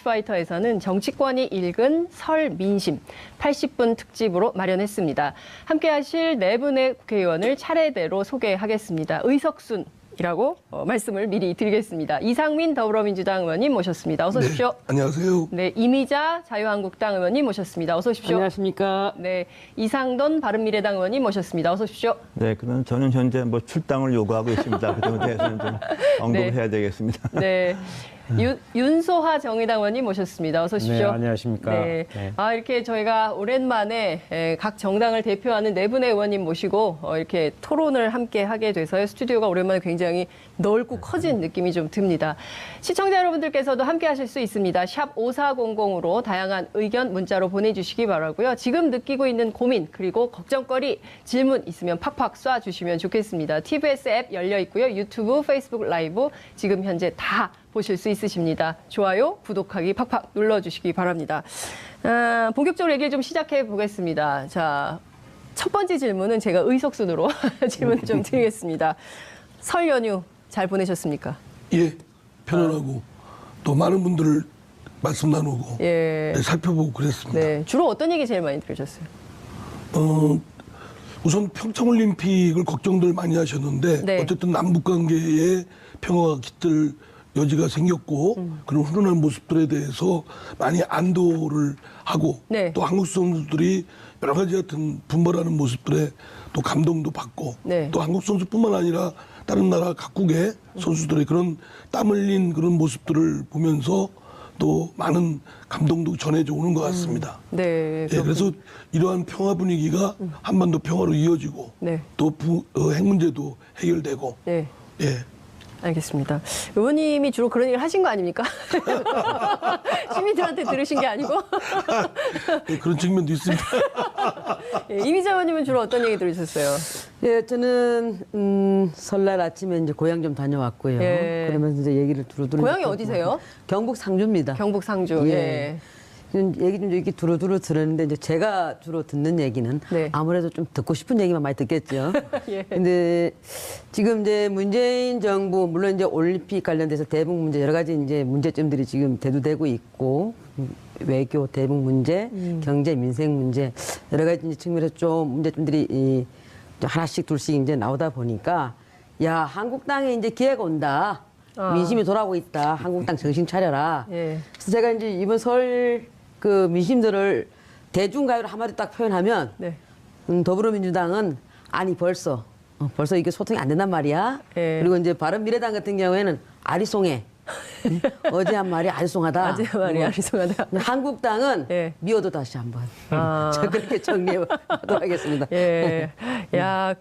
뮤직파이터에서는 정치권이 읽은 설 민심 80분 특집으로 마련했습니다. 함께 하실 네 분의 국회의원을 차례대로 소개하겠습니다. 의석순이라고 말씀을 미리 드리겠습니다. 이상민 더불어민주당 의원님 모셨습니다. 어서 오십시오. 네, 안녕하세요. 네, 이미자 자유한국당 의원님 모셨습니다. 어서 오십시오. 안녕하십니까. 네, 이상돈 바른미래당 의원님 모셨습니다. 어서 오십시오. 네, 그럼 저는 현재 출당을 요구하고 있습니다. 그 점에 대해서는 좀 언급을 해야 되겠습니다. 네. 윤소하 정의당 의원님 모셨습니다. 어서 오십시오. 네, 안녕하십니까. 네. 네. 이렇게 저희가 오랜만에 각 정당을 대표하는 네 분의 의원님 모시고 이렇게 토론을 함께 하게 돼서요. 스튜디오가 오랜만에 굉장히 넓고 커진 느낌이 좀 듭니다. 시청자 여러분들께서도 함께 하실 수 있습니다. 샵 5400으로 다양한 의견 문자로 보내주시기 바라고요. 지금 느끼고 있는 고민 그리고 걱정거리 질문 있으면 팍팍 쏴주시면 좋겠습니다. TBS 앱 열려 있고요. 유튜브, 페이스북 라이브 지금 현재 다 보실 수 있으십니다. 좋아요, 구독하기 팍팍 눌러주시기 바랍니다. 본격적으로 얘기를 좀 시작해 보겠습니다. 자, 첫 번째 질문은 제가 의석순으로 질문 좀 드리겠습니다. 설 연휴 잘 보내셨습니까? 예, 편안하고 또 많은 분들 말씀 나누고 예. 네, 살펴보고 그랬습니다. 네, 주로 어떤 얘기 제일 많이 들으셨어요? 우선 평창올림픽을 걱정들 많이 하셨는데 네. 어쨌든 남북관계에 평화가 깃들 여지가 생겼고 그런 훈훈한 모습들에 대해서 많이 안도를 하고 네. 또 한국 선수들이 여러 가지 같은 분발하는 모습들에 또 감동도 받고 네. 또 한국 선수뿐만 아니라 다른 나라 각국의 선수들의 그런 땀 흘린 그런 모습들을 보면서 또 많은 감동도 전해져 오는 것 같습니다. 네, 예, 그래서 이러한 평화 분위기가 한반도 평화로 이어지고 네. 또 핵 문제도 해결되고 네. 예. 알겠습니다. 의원님이 주로 그런 얘기를 하신 거 아닙니까? 시민들한테 들으신 게 아니고? 예, 그런 측면도 있습니다. 예, 이미자 의원님은 주로 어떤 얘기 들으셨어요? 예, 저는 설날 아침에 이제 고향 좀 다녀왔고요. 예. 그러면서 이제 얘기를 두루두루. 고향이 듣고 어디세요? 경북 상주입니다. 경북 상주. 예. 예. 얘기 좀 이렇게 두루두루 들었는데 이제 제가 주로 듣는 얘기는 네. 아무래도 좀 듣고 싶은 얘기만 많이 듣겠죠. 예. 근데 지금 이제 문재인 정부 물론 이제 올림픽 관련돼서 대북 문제 여러 가지 이제 문제점들이 지금 대두되고 있고 외교 대북 문제, 경제 민생 문제 여러 가지 이제 측면에서 좀 문제점들이 하나씩 둘씩 이제 나오다 보니까 야 한국당에 이제 기회가 온다. 민심이 돌아오고 있다. 한국당 정신 차려라. 예. 그래서 제가 이제 이번 설 그 민심들을 대중가요로 한마디 딱 표현하면 네. 더불어민주당은 아니 벌써 이게 소통이 안 된단 말이야. 예. 그리고 이제 바른미래당 같은 경우에는 아리송해. 어제 한 말이 아리송하다. 어제 한 말이 아리송하다. 한국당은 예. 미워도 다시 한번. 아. 저 그렇게 정리하도록 하겠습니다. 예. 야,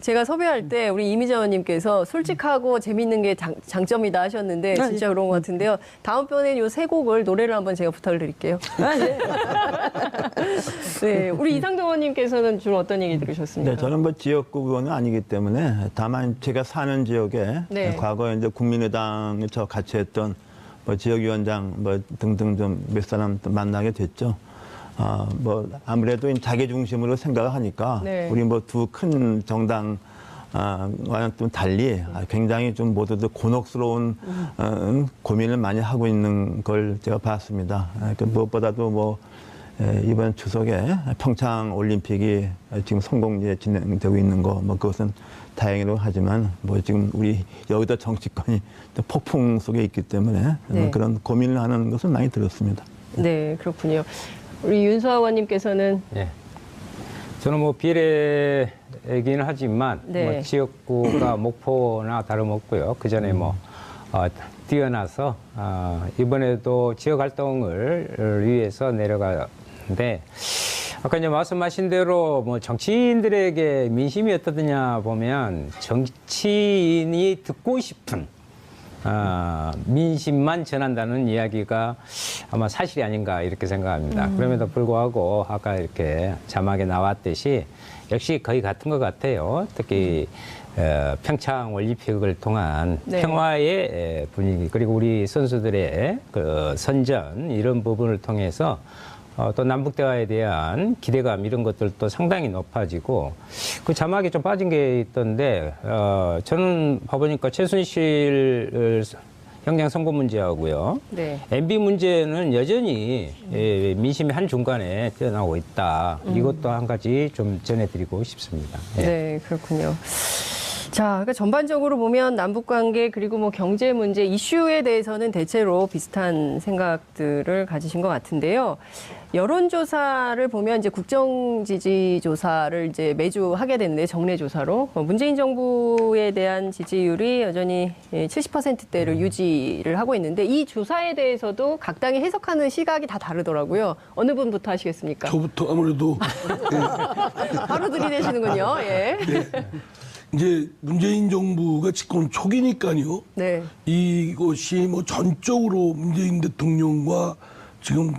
제가 섭외할 때 우리 이미자 의원님께서 솔직하고 재밌는 게 장점이다 하셨는데 진짜 그런 것 같은데요. 다음번엔 요 세 곡을 노래를 한번 제가 부탁을 드릴게요. 아, 예. 네, 우리 이상동 의원님께서는 주로 어떤 얘기 들으셨습니까? 네, 저는 지역구 의원은 아니기 때문에 다만 제가 사는 지역에 네. 과거에 이제 국민의당에 저 같이 했던 지역위원장 등등 좀 몇 사람 또 만나게 됐죠. 아무래도 자기 중심으로 생각을 하니까 네. 우리 두 큰 정당 와는 좀 달리 굉장히 좀 모두들 곤혹스러운 고민을 많이 하고 있는 걸 제가 봤습니다. 무엇보다도 이번 추석에 평창 올림픽이 지금 성공리에 진행되고 있는 거 그것은 다행이라고 하지만 지금 우리 여의도 정치권이 또 폭풍 속에 있기 때문에 네. 그런 고민을 하는 것을 많이 들었습니다. 네, 그렇군요. 우리 윤소아 의원님께서는 예. 저는 비례이기는 하지만 네. 지역구가 목포나 다름없고요. 그 전에 뛰어나서 이번에도 지역 활동을 위해서 내려가는데 아까 이제 말씀하신 대로 정치인들에게 민심이 어떠느냐 보면 정치인이 듣고 싶은 민심만 전한다는 이야기가 아마 사실이 아닌가 이렇게 생각합니다. 그럼에도 불구하고 아까 이렇게 자막에 나왔듯이 역시 거의 같은 것 같아요. 특히 평창 올림픽을 통한 네. 평화의 분위기 그리고 우리 선수들의 그 선전 이런 부분을 통해서 또 남북대화에 대한 기대감 이런 것들도 상당히 높아지고 그 자막에 좀 빠진 게 있던데 저는 봐보니까 최순실 형량 선고 문제하고요. 네. MB 문제는 여전히 민심의 한 중간에 뛰어나고 있다. 이것도 한 가지 좀 전해드리고 싶습니다. 예. 네, 그렇군요. 자, 그러니까 전반적으로 보면 남북 관계 그리고 뭐 경제 문제 이슈에 대해서는 대체로 비슷한 생각들을 가지신 것 같은데요. 여론조사를 보면 이제 국정 지지 조사를 이제 매주 하게 되는데 정례 조사로 문재인 정부에 대한 지지율이 여전히 70%대를 유지를 하고 있는데 이 조사에 대해서도 각 당이 해석하는 시각이 다 다르더라고요. 어느 분부터 하시겠습니까? 저부터 아무래도 바로 들이대시는군요. 예. 이제 문재인 정부가 집권 초기니까요. 네. 이것이 뭐 전적으로 문재인 대통령과 지금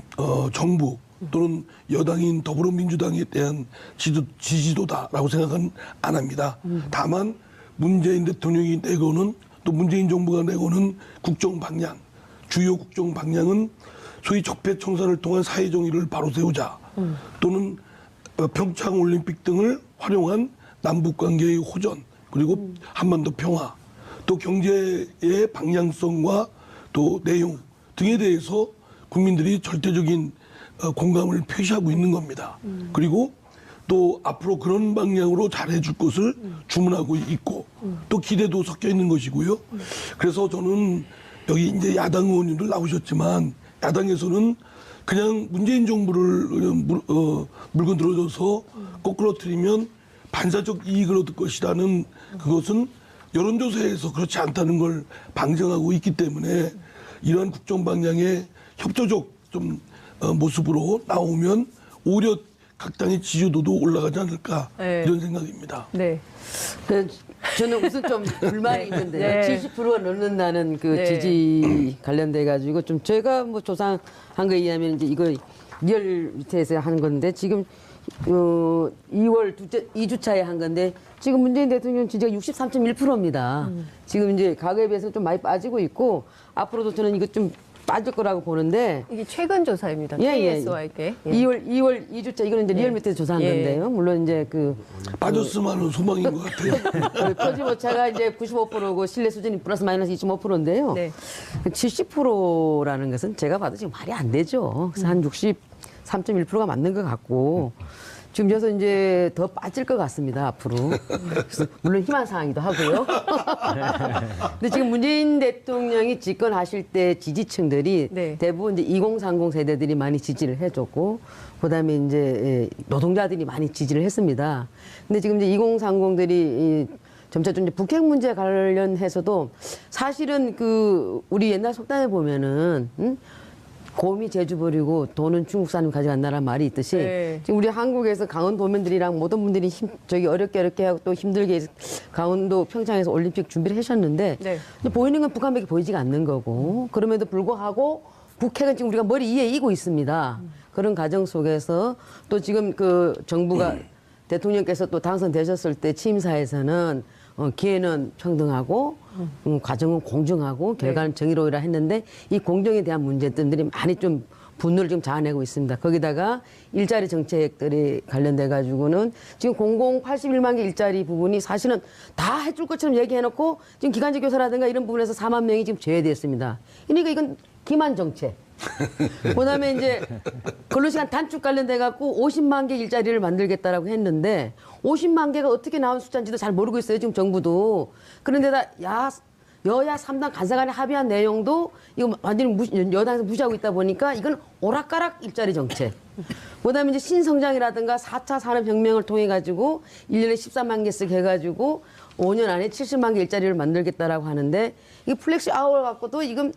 정부 또는 여당인 더불어민주당에 대한 지지도다라고 생각은 안 합니다. 다만 문재인 대통령이 내고는 또 문재인 정부가 내고는 국정 방향, 주요 국정 방향은 소위 적폐청산을 통한 사회 정의를 바로 세우자 또는 평창 올림픽 등을 활용한 남북 관계의 호전 그리고 한반도 평화 또 경제의 방향성과 또 내용 등에 대해서 국민들이 절대적인 공감을 표시하고 있는 겁니다. 그리고 또 앞으로 그런 방향으로 잘해줄 것을 주문하고 있고 또 기대도 섞여 있는 것이고요. 그래서 저는 여기 이제 야당 의원님들 나오셨지만 야당에서는 그냥 문재인 정부를 물건 들어줘서 거꾸로뜨리면 반사적 이익을 얻을 것이라는 그것은 여론조사에서 그렇지 않다는 걸 방증하고 있기 때문에 이러한 국정 방향에 협조적 좀 모습으로 나오면 오히려 각 당의 지지도도 올라가지 않을까 네. 이런 생각입니다. 네. 저는 우선 좀 불만이 있는데요. 네. 70%가 넘는다는 그 네. 지지 관련돼 가지고 좀 제가 뭐 조사한 거에 의하면 이제 이거 리얼 밑에서 한 건데 지금 2월 2주차에 한 건데 지금 문재인 대통령 지지가 63.1%입니다. 지금 이제 과거에 비해서 좀 많이 빠지고 있고 앞으로도 저는 이거 좀 빠질 거라고 보는데 이게 최근 조사입니다. 예, 예. KSYK. 예. 2월 2주차 이거는 이제 리얼 예. 밑에서 조사한 예. 건데요. 물론 이제 그 빠졌으면 소망인 것 같아요. 표지 오차가 이제 95%고 신뢰 수준이 플러스 마이너스 2.5%인데요. 네. 70%라는 것은 제가 봐도 지금 말이 안 되죠. 그래서 한 63.1%가 맞는 것 같고 지금 여기서 이제 더 빠질 것 같습니다, 앞으로. 그래서 물론 희망 사항이기도 하고요. 근데 지금 문재인 대통령이 집권하실 때 지지층들이 네. 대부분 이제 2030 세대들이 많이 지지를 해줬고, 그 다음에 이제 노동자들이 많이 지지를 했습니다. 근데 지금 이제 2030들이 점차 좀 이제 북핵 문제 관련해서도 사실은 그 우리 옛날 속담에 보면은, 곰이 제주 버리고 돈은 중국 사람이 가져간다는 말이 있듯이 네. 지금 우리 한국에서 강원도민들이랑 모든 분들이 저기 어렵게 하고 또 힘들게 강원도 평창에서 올림픽 준비를 하셨는데 네. 근데 보이는 건 북한밖에 보이지가 않는 거고 그럼에도 불구하고 북핵은 지금 우리가 머리 위에 이고 있습니다. 그런 과정 속에서 또 지금 그 정부가 대통령께서 또 당선되셨을 때 취임사에서는 기회는 평등하고 과정은 공정하고 결과는 정의로우라 했는데 이 공정에 대한 문제점들이 많이 좀 분노를 지금 자아내고 있습니다. 거기다가 일자리 정책들이 관련돼 가지고는 지금 공공 81만 개 일자리 부분이 사실은 다 해줄 것처럼 얘기해놓고 지금 기간제 교사라든가 이런 부분에서 4만 명이 지금 제외됐습니다. 그러니까 이건 기만 정책. 그다음에 이제 근로시간 단축 관련돼 갖고 50만 개 일자리를 만들겠다라고 했는데 50만 개가 어떻게 나온 숫자인지도 잘 모르고 있어요 지금 정부도. 그런데다 여야 3당 간사간에 합의한 내용도 이거 완전히 여당에서 무시하고 있다 보니까 이건 오락가락 일자리 정책. 그다음에 이제 신성장이라든가 4차 산업혁명을 통해 가지고 1년에 13만 개씩 해가지고 5년 안에 70만 개 일자리를 만들겠다라고 하는데 이 플렉시 아워를 갖고도 지금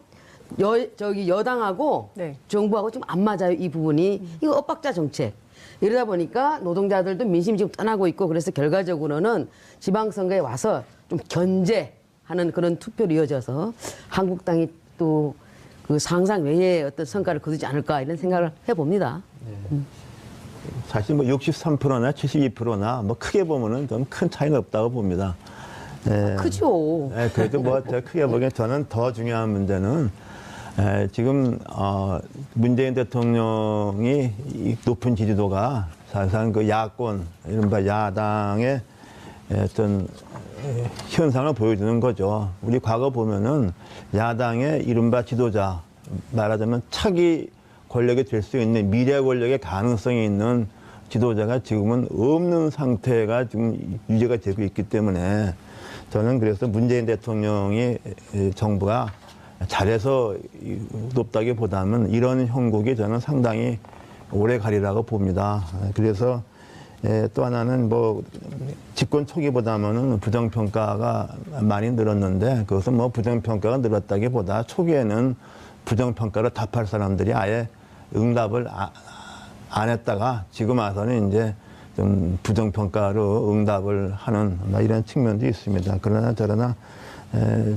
여당하고 네. 정부하고 좀 안 맞아요, 이 부분이. 이거 엇박자 정책. 이러다 보니까 노동자들도 민심이 지금 떠나고 있고 그래서 결과적으로는 지방선거에 와서 좀 견제하는 그런 투표로 이어져서 한국당이 또 그 상상 외의 어떤 성과를 거두지 않을까 이런 생각을 해봅니다. 사실 뭐 63%나 72%나 뭐 크게 보면은 좀 큰 차이는 없다고 봅니다. 예. 크죠. 예, 그래도 뭐 제가 크게 보기엔 저는 더 중요한 문제는 지금 문재인 대통령이 이 높은 지지도가 사실상 그 야권 이른바 야당의 어떤 현상을 보여주는 거죠. 우리 과거 보면은 야당의 이른바 지도자, 말하자면 차기 권력이 될 수 있는 미래 권력의 가능성이 있는 지도자가 지금은 없는 상태가 지금 유지가 되고 있기 때문에 저는 그래서 문재인 대통령의 정부가 잘해서 높다기보다는 이런 형국이 저는 상당히 오래 가리라고 봅니다. 그래서 또 하나는 뭐 집권 초기보다는 부정평가가 많이 늘었는데 그것은 뭐 부정평가가 늘었다기보다 초기에는 부정평가를 답할 사람들이 아예 응답을 안 했다가 지금 와서는 이제 좀 부정평가로 응답을 하는 이런 측면도 있습니다. 그러나 저러나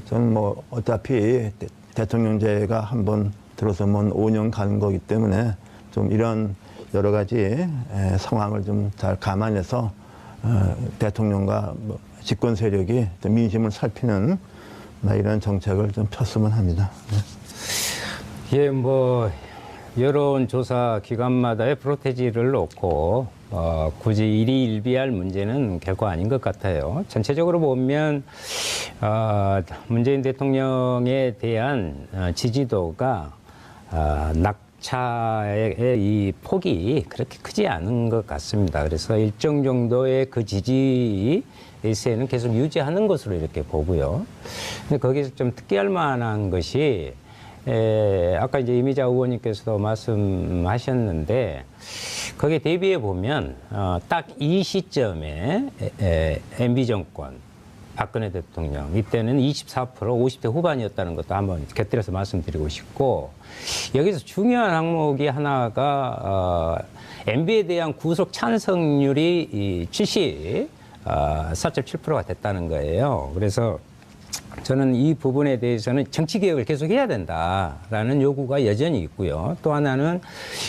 저는 뭐 어차피 대통령제가 한번 들어서면 5년 가는 거기 때문에 좀 이런 여러 가지 상황을 좀 잘 감안해서 대통령과 집권 세력이 민심을 살피는 이런 정책을 좀 폈으면 합니다. 예, 뭐 여론조사 기관마다의 프로테지를 놓고 굳이 일희일비할 문제는 결코 아닌 것 같아요. 전체적으로 보면 문재인 대통령에 대한 지지도가 낙차의 이 폭이 그렇게 크지 않은 것 같습니다. 그래서 일정 정도의 그 지지세는 계속 유지하는 것으로 이렇게 보고요. 근데 거기서 좀 특이할 만한 것이 아까 이제 이미자 의원님께서도 말씀하셨는데 거기에 대비해 보면 딱 이 시점에 MB 정권 박근혜 대통령 이때는 24% 50대 후반이었다는 것도 한번 곁들여서 말씀드리고 싶고 여기서 중요한 항목이 하나가 MB에 대한 구속 찬성률이 74.7%가 됐다는 거예요. 그래서 저는 이 부분에 대해서는 정치개혁을 계속해야 된다라는 요구가 여전히 있고요. 또 하나는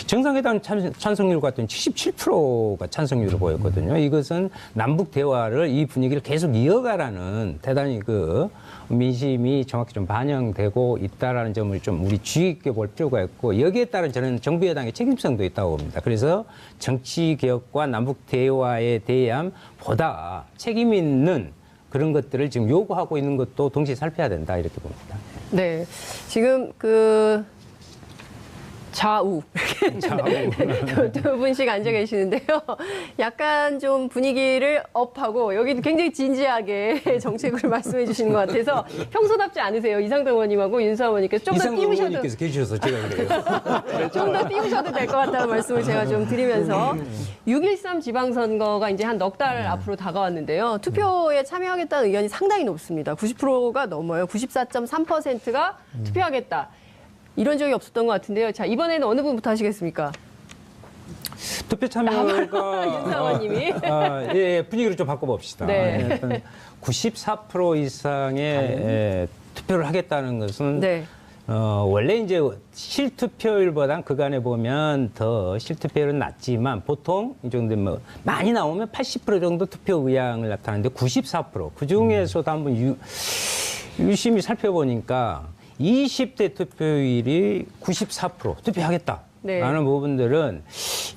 정상회담 찬성률 같은 77%가 찬성률을 보였거든요. 이것은 남북 대화를 이 분위기를 계속 이어가라는 대단히 그 민심이 정확히 좀 반영되고 있다라는 점을 좀 우리 주의 있게 볼 필요가 있고 여기에 따른 저는 정부 여당의 책임성도 있다고 봅니다. 그래서 정치개혁과 남북 대화에 대한 보다 책임 있는 그런 것들을 지금 요구하고 있는 것도 동시에 살펴야 된다 이렇게 봅니다. 네, 지금 그 좌우 두 분씩 앉아 계시는데요. 약간 좀 분위기를 업하고 여기는 굉장히 진지하게 정책을 말씀해 주시는 것 같아서 평소답지 않으세요. 이상동 의원님하고 윤수아 의원님께서 좀 더 이상동 의원님께서 계셔서 제가 그래요. 좀 더 띄우셔도 될 것 같다는 말씀을 제가 좀 드리면서 6.13 지방선거가 이제 한 넉 달 앞으로 다가왔는데요. 투표에 참여하겠다는 의견이 상당히 높습니다. 90%가 넘어요. 94.3%가 투표하겠다. 이런 적이 없었던 것 같은데요. 자, 이번에는 어느 분부터 하시겠습니까? 투표 참여가 윤수아 의원님이. 예, 분위기를 좀 바꿔봅시다. 네. 94% 이상의 투표를 하겠다는 것은 네. 원래 이제 실투표율보단 그간에 보면 더 실투표율은 낮지만 보통 이 정도 뭐 많이 나오면 80% 정도 투표 의향을 나타내는데 94%. 그 중에서도 한번 유심히 살펴보니까 20대 투표율이 94% 투표하겠다라는 네. 부분들은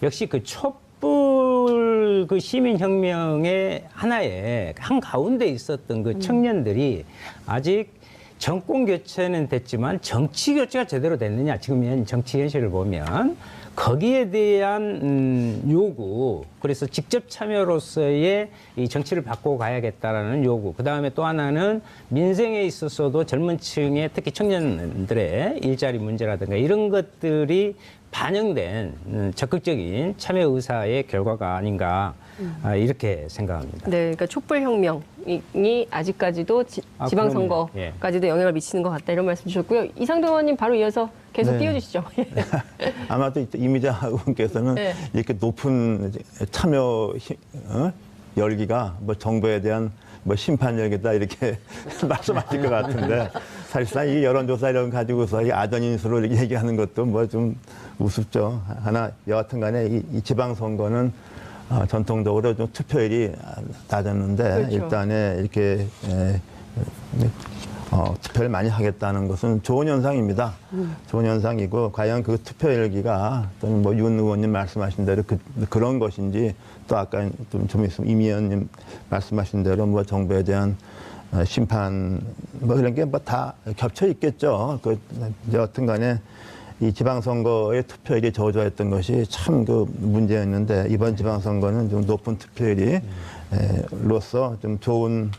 역시 그 촛불 그 시민혁명의 하나의 한가운데 있었던 그 청년들이 아직 정권 교체는 됐지만 정치 교체가 제대로 됐느냐 지금 정치 현실을 보면 거기에 대한 요구 그래서 직접 참여로서의 이 정치를 바꾸고 가야겠다라는 요구 그다음에 또 하나는 민생에 있어서도 젊은 층의 특히 청년들의 일자리 문제라든가 이런 것들이 반영된 적극적인 참여 의사의 결과가 아닌가 이렇게 생각합니다. 네, 그러니까 촛불혁명이 아직까지도 지방선거까지도 영향을 미치는 것 같다 이런 말씀 주셨고요. 이상동 의원님 바로 이어서 계속 네. 띄워주시죠. 아마도 이미자 의원께서는 네. 이렇게 높은 참여 열기가 뭐 정부에 대한 뭐 심판 열기다 이렇게 말씀하실 것 같은데 사실상 이 여론조사 이런 가지고서 이 아전인수로 얘기하는 것도 뭐 좀 우습죠. 하나 여하튼간에 이 지방선거는 전통적으로 좀 투표율이 낮았는데 그렇죠. 일단에 이렇게 투표를 많이 하겠다는 것은 좋은 현상입니다. 좋은 현상이고 과연 그 투표 열기가 또는 뭐 윤 의원님 말씀하신 대로 그런 것인지 또 아까 좀 있으면 임 의원님 말씀하신 대로 뭐 정부에 대한 심판 뭐 그런 게 뭐 다 겹쳐 있겠죠. 여튼간에 이 지방선거의 투표율이 저조했던 것이 참 그 문제였는데 이번 지방선거는 좀 높은 투표율이로서 좀 좋은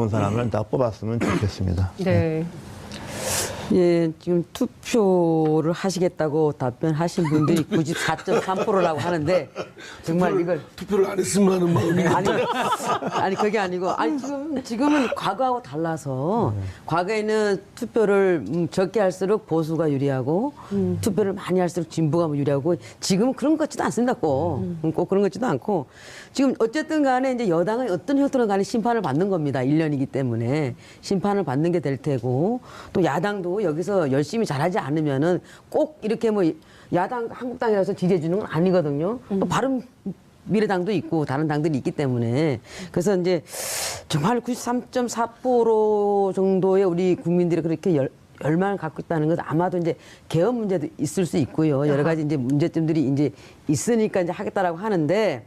사람을 다 뽑았으면 좋겠습니다. 네. 예, 지금 투표를 하시겠다고 답변하신 분들이 94.3%라고 하는데 정말 이걸 투표를 안 했으면 하는 마음이 아니 그게 아니고 지금은 과거하고 달라서 과거에는 투표를 적게 할수록 보수가 유리하고 투표를 많이 할수록 진보가 유리하고 지금은 그런 것 같지도 않습니다. 꼭 그런 것 같지도 않고 지금 어쨌든 간에 이제 여당은 어떤 형태로 간에 심판을 받는 겁니다. 1년이기 때문에 심판을 받는 게 될 테고 또 야당도 여기서 열심히 잘하지 않으면은 꼭 이렇게 뭐 야당 한국당이라서 지지해 주는 건 아니거든요. 또 바른 미래당도 있고 다른 당들이 있기 때문에 그래서 이제 정말 93.4% 정도의 우리 국민들이 그렇게 열망을 갖고 있다는 것은 아마도 이제 개헌 문제도 있을 수 있고요. 여러 가지 이제 문제점들이 이제 있으니까 이제 하겠다라고 하는데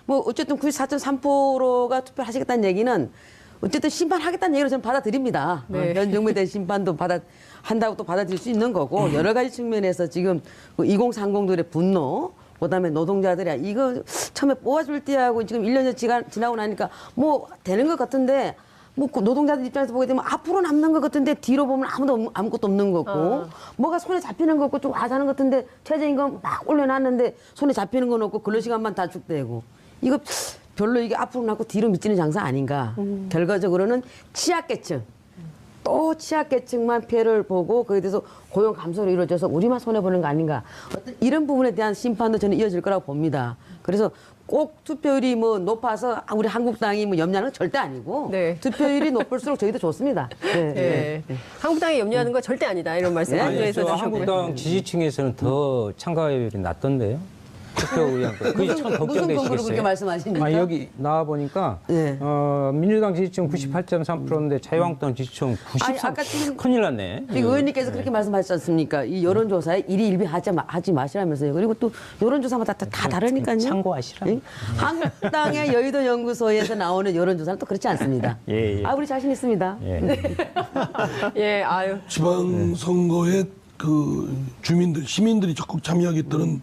뭐 어쨌든 94.3%가 투표를 하시겠다는 얘기는 어쨌든 심판하겠다는 얘기를 저는 받아들입니다. 네. 현 정부에 대한 심판도 한다고 또 받아들일 수 있는 거고 여러 가지 측면에서 지금 2030들의 분노 그다음에 노동자들이 이거 처음에 뽑아줄 때하고 지금 1년이 지나고 나니까 뭐 되는 것 같은데 뭐 노동자들 입장에서 보게 되면 앞으로 남는 것 같은데 뒤로 보면 아무것도 없는 거고 뭐가 손에 잡히는 거 없고 좀 아사는 것 같은데 최저임금 막 올려놨는데 손에 잡히는 건 없고 근로시간만 단축되고 이거 별로 이게 앞으로 남고 뒤로 미치는 장사 아닌가. 결과적으로는 취약계층 또 취약계층만 피해를 보고 거기에 대해서 고용 감소로 이루어져서 우리만 손해보는 거 아닌가. 어떤 이런 부분에 대한 심판도 저는 이어질 거라고 봅니다. 그래서 꼭 투표율이 뭐 높아서 우리 한국당이 뭐 염려하는 건 절대 아니고 네. 투표율이 높을수록 저희도 좋습니다. 네. 네. 한국당이 염려하는 건 절대 아니다. 이런 말씀 네. 강조해서 저 주셨고요. 한국당 지지층에서는 더 참가율이 낮던데요. 투표 의향 그게 참 무슨 근거로 그렇게 걱정되시겠어요. 말씀하십니까? 여기 나와 보니까 네. 민주당 지지층 98.3%인데 자유한국당 지지층 93. 아니, 아까 지금 큰일 났네. 지금 의원님께서 그렇게 말씀하셨지 않습니까? 이 여론조사에 일희일비 하지 마시라면서요. 그리고 또 여론조사마다 다 다르니까요. 참고하시라. 예? 한국당의 여의도 연구소에서 나오는 여론조사는 또 그렇지 않습니다. 예, 예. 우리 자신 있습니다. 예. 예, 아유. 지방선거에 그 시민들이 적극 참여하겠다는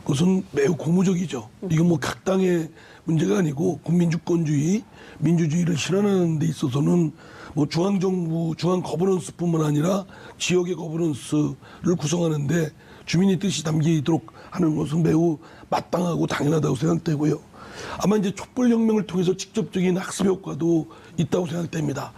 것은 매우 고무적이죠. 이건 뭐 각 당의 문제가 아니고 국민주권주의, 민주주의를 실현하는 데 있어서는 뭐 중앙정부, 중앙 거버넌스뿐만 아니라 지역의 거버넌스를 구성하는데 주민의 뜻이 담겨 있도록 하는 것은 매우 마땅하고 당연하다고 생각되고요. 아마 이제 촛불혁명을 통해서 직접적인 학습 효과도 있다고 생각됩니다.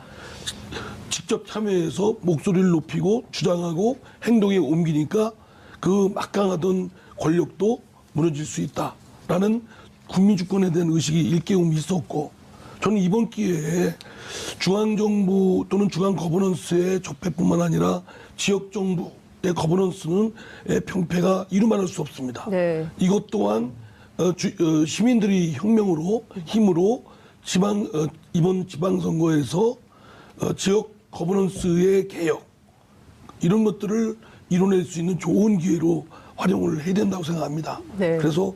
직접 참여해서 목소리를 높이고 주장하고 행동에 옮기니까 그 막강하던 권력도 무너질 수 있다라는 국민주권에 대한 의식이 일깨움이 있었고 저는 이번 기회에 중앙정부 또는 중앙 거버넌스의 적폐뿐만 아니라 지역정부의 거버넌스는 평패가 이루말할 수 없습니다. 네. 이것 또한 시민들이 힘으로 이번 지방선거에서 지역 거버넌스의 개혁 이런 것들을 이뤄낼 수 있는 좋은 기회로 활용을 해야 된다고 생각합니다. 네. 그래서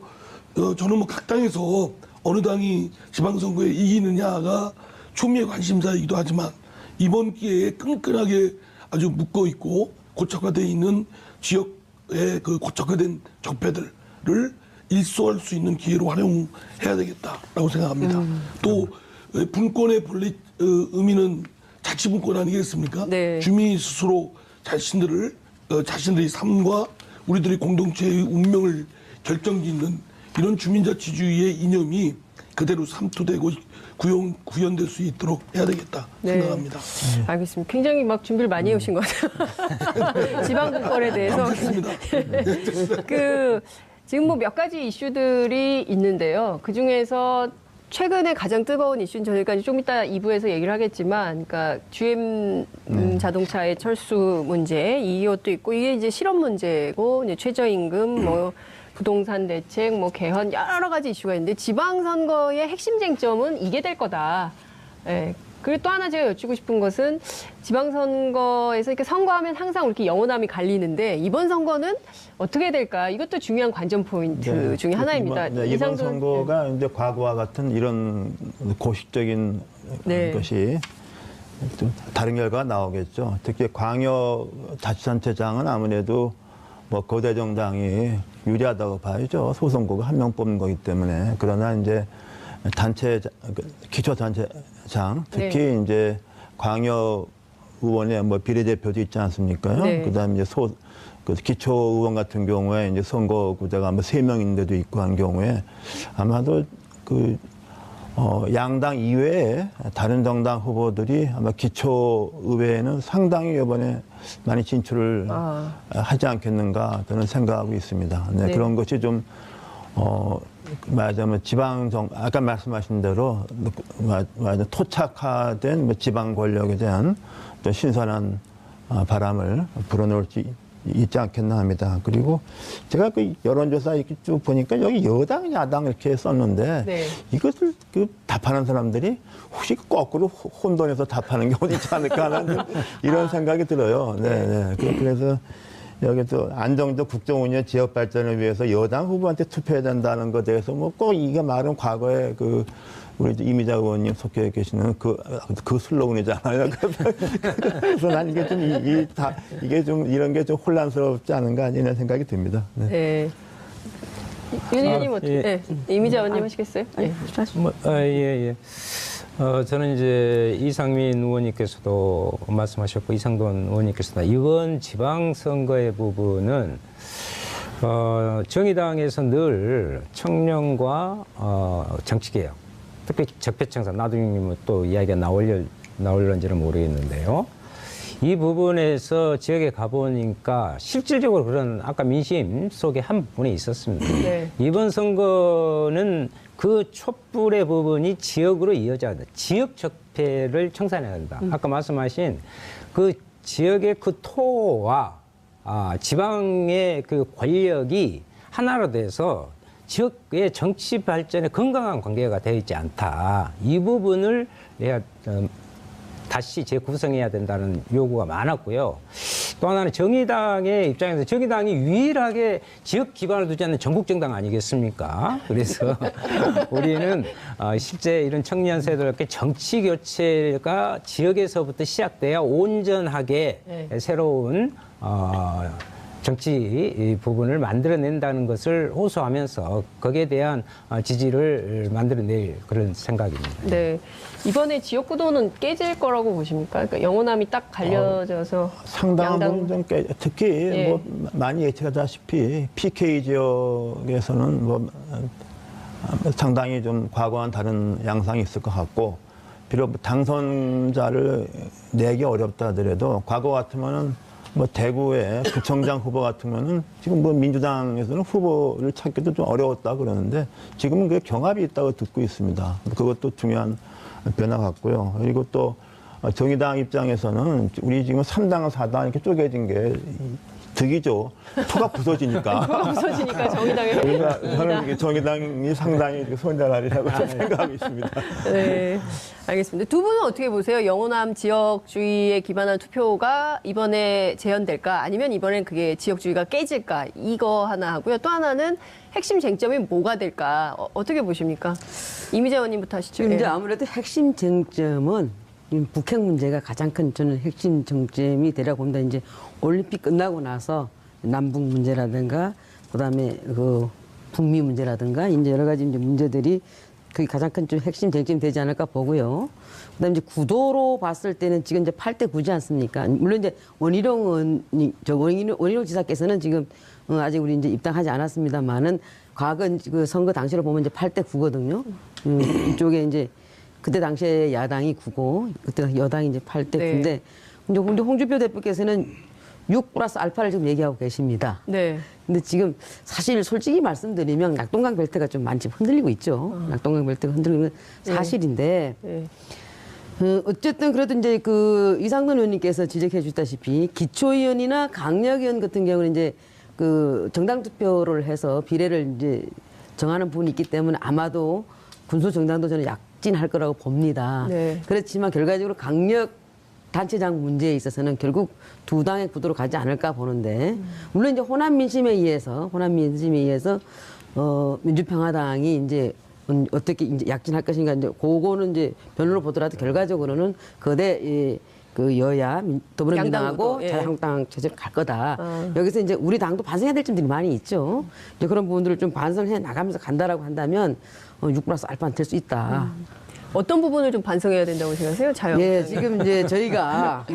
저는 뭐 각 당에서 어느 당이 지방선거에 이기느냐가 초미의 관심사이기도 하지만 이번 기회에 끈끈하게 아주 묶어 있고 고착화되어 있는 지역의 그 고착화된 적폐들을 일소할 수 있는 기회로 활용해야 되겠다라고 생각합니다. 또 분권의 본래 의미는 자치분권 아니겠습니까? 네. 주민이 스스로 자신들의 삶과 우리들의 공동체의 운명을 결정짓는 이런 주민자치주의의 이념이 그대로 삼투되고 구현될 수 있도록 해야 되겠다 생각합니다. 알겠습니다. 굉장히 막 준비를 많이 해오신 것 같아요. 지방분권에 대해서. 알겠습니다. 지금 뭐 몇 가지 이슈들이 있는데요. 그 중에서 최근에 가장 뜨거운 이슈는 저희가 좀 이따 2부에서 얘기를 하겠지만, 그러니까 GM 자동차의 철수 문제, 이것도 있고, 이게 이제 실업 문제고, 이제 최저임금, 뭐 부동산 대책, 뭐 개헌 여러 가지 이슈가 있는데 지방선거의 핵심 쟁점은 이게 될 거다. 예, 그리고 또 하나 제가 여쭙고 싶은 것은 지방선거에서 이렇게 선거하면 항상 이렇게 영호남이 갈리는데 이번 선거는 어떻게 될까? 이것도 중요한 관전 포인트 중에 하나입니다. 이번 이상돈- 선거가 이제 과거와 같은 이런 고식적인 네. 것이 좀 다른 결과가 나오겠죠. 특히 광역자치단체장은 아무래도 뭐 거대 정당이 유리하다고 봐야죠. 소선거가 한 명 뽑는 거기 때문에. 그러나 이제 기초단체장, 특히 네. 이제 광역 의원의 뭐 비례대표도 있지 않습니까요? 네. 그다음에 이제 그 기초 의원 같은 경우에 이제 선거구제가 뭐 3명인데도 있고 한 경우에 아마도 양당 이외에 다른 정당 후보들이 아마 기초 의회에는 상당히 이번에 많이 진출을 하지 않겠는가 저는 생각하고 있습니다. 네, 네. 그런 것이 좀 말하자면 아까 말씀하신 대로 토착화된 뭐 지방 권력에 대한 또 신선한 바람을 불어넣을 수 있지 않겠나 합니다. 그리고 제가 그 여론조사 이렇게 쭉 보니까 여기 여당, 야당 이렇게 썼는데 네. 이것을 답하는 사람들이 혹시 거꾸로 혼돈해서 답하는 경우도 있지 않을까 하는 이런 생각이 들어요. 네, 네. 그래서 여기 또 안정적 국정운영 지역 발전을 위해서 여당 후보한테 투표해야 된다는 것에 대해서 뭐 꼭 이게 말은 과거에 우리 이미자 의원님 속해 계시는 그 슬로건이잖아요. 그래서 난 이게 좀 이게 좀 이런 게 좀 혼란스럽지 않은가 이런 생각이 듭니다. 네. 네. 윤 의원님 어떻게? 예. 네. 이미자 의원님 하시겠어요? 네. 예. 저는 이제 이상민 의원님께서도 말씀하셨고 이상돈 의원님께서도 이번 지방선거의 부분은 정의당에서 늘 청년과 정치개혁, 특히 적폐청산, 나중에 또 이야기가 나올런지는 모르겠는데요. 이 부분에서 지역에 가보니까 실질적으로 그런 아까 민심 속에 한 부분이 있었습니다. 네. 이번 선거는 그 촛불의 부분이 지역으로 이어져야 한다. 지역 적폐를 청산해야 한다. 아까 말씀하신 그 지역의 그 토와 지방의 그 권력이 하나로 돼서 지역의 정치 발전에 건강한 관계가 되어 있지 않다. 이 부분을 내가 다시 재구성해야 된다는 요구가 많았고요. 또 하나는 정의당의 입장에서 정의당이 유일하게 지역 기반을 두지 않는 전국 정당 아니겠습니까? 그래서 우리는 실제 이런 청년 세대들께 정치 교체가 지역에서부터 시작돼야 온전하게 네. 새로운 정치 부분을 만들어낸다는 것을 호소하면서 거기에 대한 지지를 만들어낼 그런 생각입니다. 네. 이번에 지역구도는 깨질 거라고 보십니까? 그러니까 영호남이 딱 갈려져서 상당한 양당- 부분 좀 특히 예. 뭐 많이 예측하다시피 PK 지역에서는 뭐 상당히 좀 과거와는 다른 양상이 있을 것 같고 비록 당선자를 내기 어렵다 하더라도 과거 같으면은 뭐 대구의 구청장 후보 같으면은 지금 뭐 민주당에서는 후보를 찾기도 좀 어려웠다 그러는데 지금은 그 경합이 있다고 듣고 있습니다. 그것도 중요한 변화 같고요. 그리고 또 정의당 입장에서는 우리 지금 3당, 4당 이렇게 쪼개진 게 득이죠. 표가 부서지니까. 부서지니까 정의당에 그러니까 저는 이게 정의당이 상당히 손해라리라고 생각하고 있습니다. 네, 알겠습니다. 두 분은 어떻게 보세요? 영호남 지역주의에 기반한 투표가 이번에 재현될까? 아니면 이번엔 그게 지역주의가 깨질까? 이거 하나 하고요. 또 하나는 핵심 쟁점이 뭐가 될까? 어떻게 보십니까? 이미자 의원님부터 하시죠. 지금 이제 예. 아무래도 핵심 쟁점은 북핵 문제가 가장 큰 저는 핵심 쟁점이 되라고 봅니다. 이제 올림픽 끝나고 나서 남북 문제라든가 그다음에 그 북미 문제라든가 이제 여러 가지 이제 문제들이 그게 가장 큰 좀 핵심 쟁점이 되지 않을까 보고요. 그다음에 이제 구도로 봤을 때는 지금 이제 8대 9지 않습니까? 물론 이제 원희룡 지사께서는 지금 아직 우리 이제 입당하지 않았습니다만은 과거 그 선거 당시로 보면 이제 8대 9거든요. 이쪽에 이제 그때 당시에 야당이 9고 그때 여당이 이제 8대 네. 9인데 근데 홍준표 대표께서는 6 플러스 알파를 지금 얘기하고 계십니다. 네. 근데 지금 사실 솔직히 말씀드리면 낙동강 벨트가 좀 많이 흔들리고 있죠. 낙동강 벨트가 흔들리는 사실인데 네. 어쨌든 그래도 이제 그 이상돈 의원님께서 지적해 주다시피 기초의원이나 강력의원 같은 경우는 이제 그 정당 투표를 해서 비례를 이제 정하는 부분이 있기 때문에 아마도 군소 정당도 저는 약진할 거라고 봅니다. 네. 그렇지만 결과적으로 강력 단체장 문제에 있어서는 결국 두 당의 구도로 가지 않을까 보는데 물론 이제 호남 민심에 의해서 민주평화당이 이제 어떻게 이제 약진할 것인가 이제 그거는 이제 변론을 보더라도 결과적으로는 거대 그 여야 더불어민주당하고 양당구도, 예. 자유한국당 체제로 갈 거다. 여기서 이제 우리 당도 반성해야 될 점들이 많이 있죠. 이제 그런 부분들을 좀 반성해 나가면서 간다라고 한다면 6+알파는 될 수 있다. 어떤 부분을 좀 반성해야 된다고 생각하세요? 자유한국당. 예, 지금 이제 저희가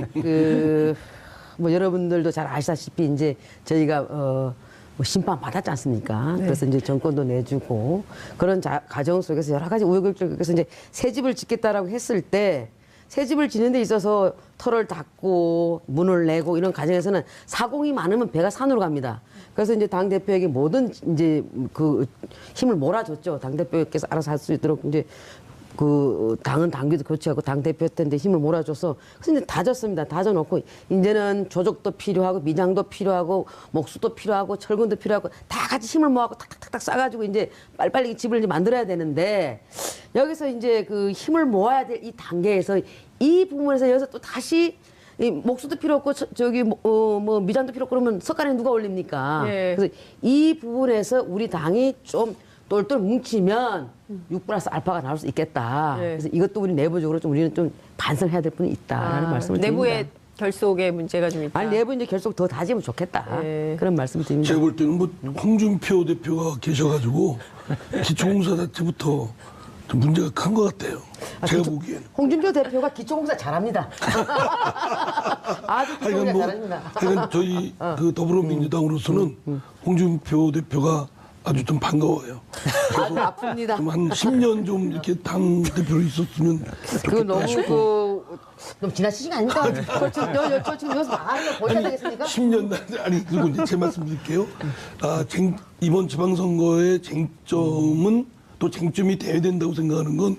뭐 여러분들도 잘 아시다시피 이제 저희가 뭐 심판 받았지 않습니까? 네. 그래서 이제 정권도 내주고 그런 과정 속에서 여러 가지 우여곡절 속에서 이제 새 집을 짓겠다라고 했을 때 새 집을 짓는 데 있어서 털을 닫고 문을 내고 이런 과정에서는 사공이 많으면 배가 산으로 갑니다. 그래서 이제 당 대표에게 모든 이제 그 힘을 몰아줬죠. 당 대표께서 알아서 할 수 있도록 이제 그 당은 당규도 교체하고 당 대표한테 힘을 몰아줘서 그래서 이제 다졌습니다. 다져놓고 이제는 조직도 필요하고 미장도 필요하고 목수도 필요하고 철근도 필요하고 다 같이 힘을 모아고 탁탁탁탁 싸가지고 이제 빨리빨리 집을 이제 만들어야 되는데 여기서 이제 그 힘을 모아야 될 이 단계에서 이 부분에서 여기서 또 다시 이 목수도 필요 없고 뭐 미장도 필요 없고 그러면 석간에 누가 올립니까? 예. 그래서 이 부분에서 우리 당이 좀 똘똘 뭉치면 6+알파가 나올 수 있겠다. 네. 그래서 이것도 우리 내부적으로 좀 우리는 좀 반성해야 될 부분이 있다라는 말씀을 드립니다. 내부의 결속에 문제가 좀 있다. 아니 내부 이제 결속 더 다지면 좋겠다. 네. 그런 말씀을 드립니다. 제가 볼 때는 뭐 홍준표 대표가 계셔가지고 기초공사 자체부터 좀 문제가 큰 것 같아요. 제가 보기엔. 홍준표 대표가 기초공사 잘합니다. 아주 기초공사 잘합니다. 하여간 저희 그 더불어민주당으로서는 홍준표 대표가 아주 좀 반가워요. 아주 아픕니다. 좀 한 10년 좀 이렇게 당 대표로 있었으면 그거 좋겠다 너무 싶고. 너무 지나치신 거 아닙니까? 저 지금 여기서 말하는 거 보셔야 되겠습니까? 10년 아니 그리고 이제 제 말씀 드릴게요. 이번 지방선거의 쟁점은 또 쟁점이 돼야 된다고 생각하는 건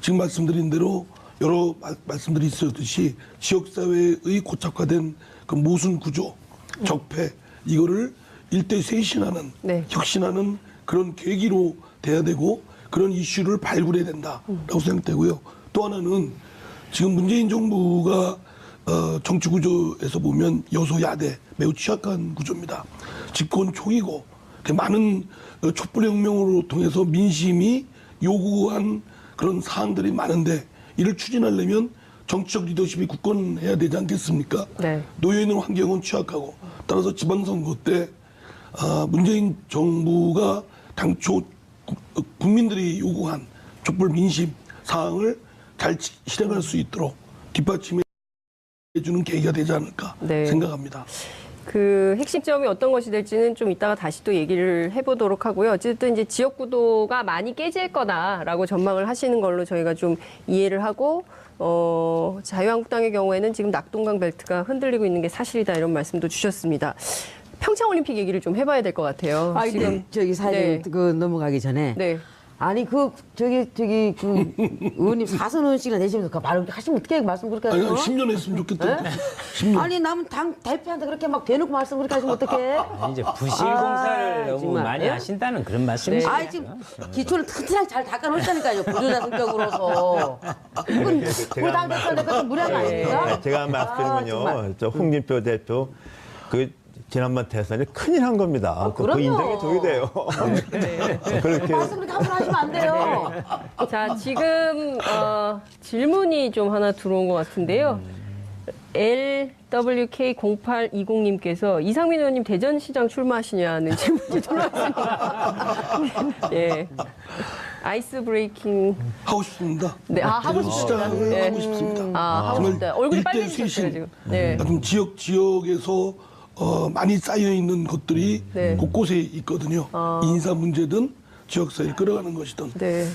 지금 말씀드린 대로 여러 말씀들이 있었듯이 지역사회의 고착화된 그 모순 구조, 적폐 이거를 일대 쇄신하는 네. 혁신하는 그런 계기로 돼야 되고 그런 이슈를 발굴해야 된다라고 생각되고요. 또 하나는 지금 문재인 정부가 정치 구조에서 보면 여소야대 매우 취약한 구조입니다. 집권 초기고 많은 촛불혁명으로 통해서 민심이 요구한 그런 사항들이 많은데 이를 추진하려면 정치적 리더십이 굳건해야 되지 않겠습니까? 네. 놓여있는 환경은 취약하고 따라서 지방선거 때 문재인 정부가 당초 국민들이 요구한 촛불 민심 사항을 잘 실행할 수 있도록 뒷받침해 주는 계기가 되지 않을까 네. 생각합니다. 그 핵심점이 어떤 것이 될지는 좀 이따가 다시 또 얘기를 해보도록 하고요. 어쨌든 이제 지역구도가 많이 깨질 거다라고 전망을 하시는 걸로 저희가 좀 이해를 하고, 자유한국당의 경우에는 지금 낙동강 벨트가 흔들리고 있는 게 사실이다 이런 말씀도 주셨습니다. 평창올림픽 얘기를 좀 해봐야 될 것 같아요. 아, 지금 저기 사진 그 넘어가기 전에 네. 아니 저기 그 의원님 4선의원씩이나 내시면서 그 말을 하시면 어떻게 말씀 그렇게 아니, 하세요? 10년 했으면 좋겠다. 10년. 아니 남은 당 대표한테 그렇게 막 대놓고 말씀 그렇게 하시면 어떡해? 이제 부실 공사를 너무 정말. 많이 예? 하신다는 그런 말씀이시죠. 아 지금 기초를 튼튼하게 잘 닦아놓았다니까요. 보조자 성격으로서. 이건 우리 당 대표한테 그건 무례한 거 아닙니까? 제가 말씀드리면요, 저 홍준표 대표 그 지난번 대선에 큰일 한 겁니다. 그 그럼요. 인정이 저기 돼요. 그렇게 말씀 그렇게 함부로 하시면 안 돼요. 자, 지금 질문이 좀 하나 들어온 것 같은데요. LWK0820님께서 이상민 의원님 대전시장 출마하시냐는 질문이 들어왔습니다. 예. 아이스 브레이킹. 하고 싶습니다. 네, 하고 싶습니다. 시장을 네. 하고 싶습니다. 하고 정말 싶다. 얼굴이 일대 빨개지셨어요, 쇄신. 지금. 네. 좀 지역에서 많이 쌓여 있는 것들이 네. 곳곳에 있거든요. 인사 문제든 지역사회 끌어가는 것이든 네.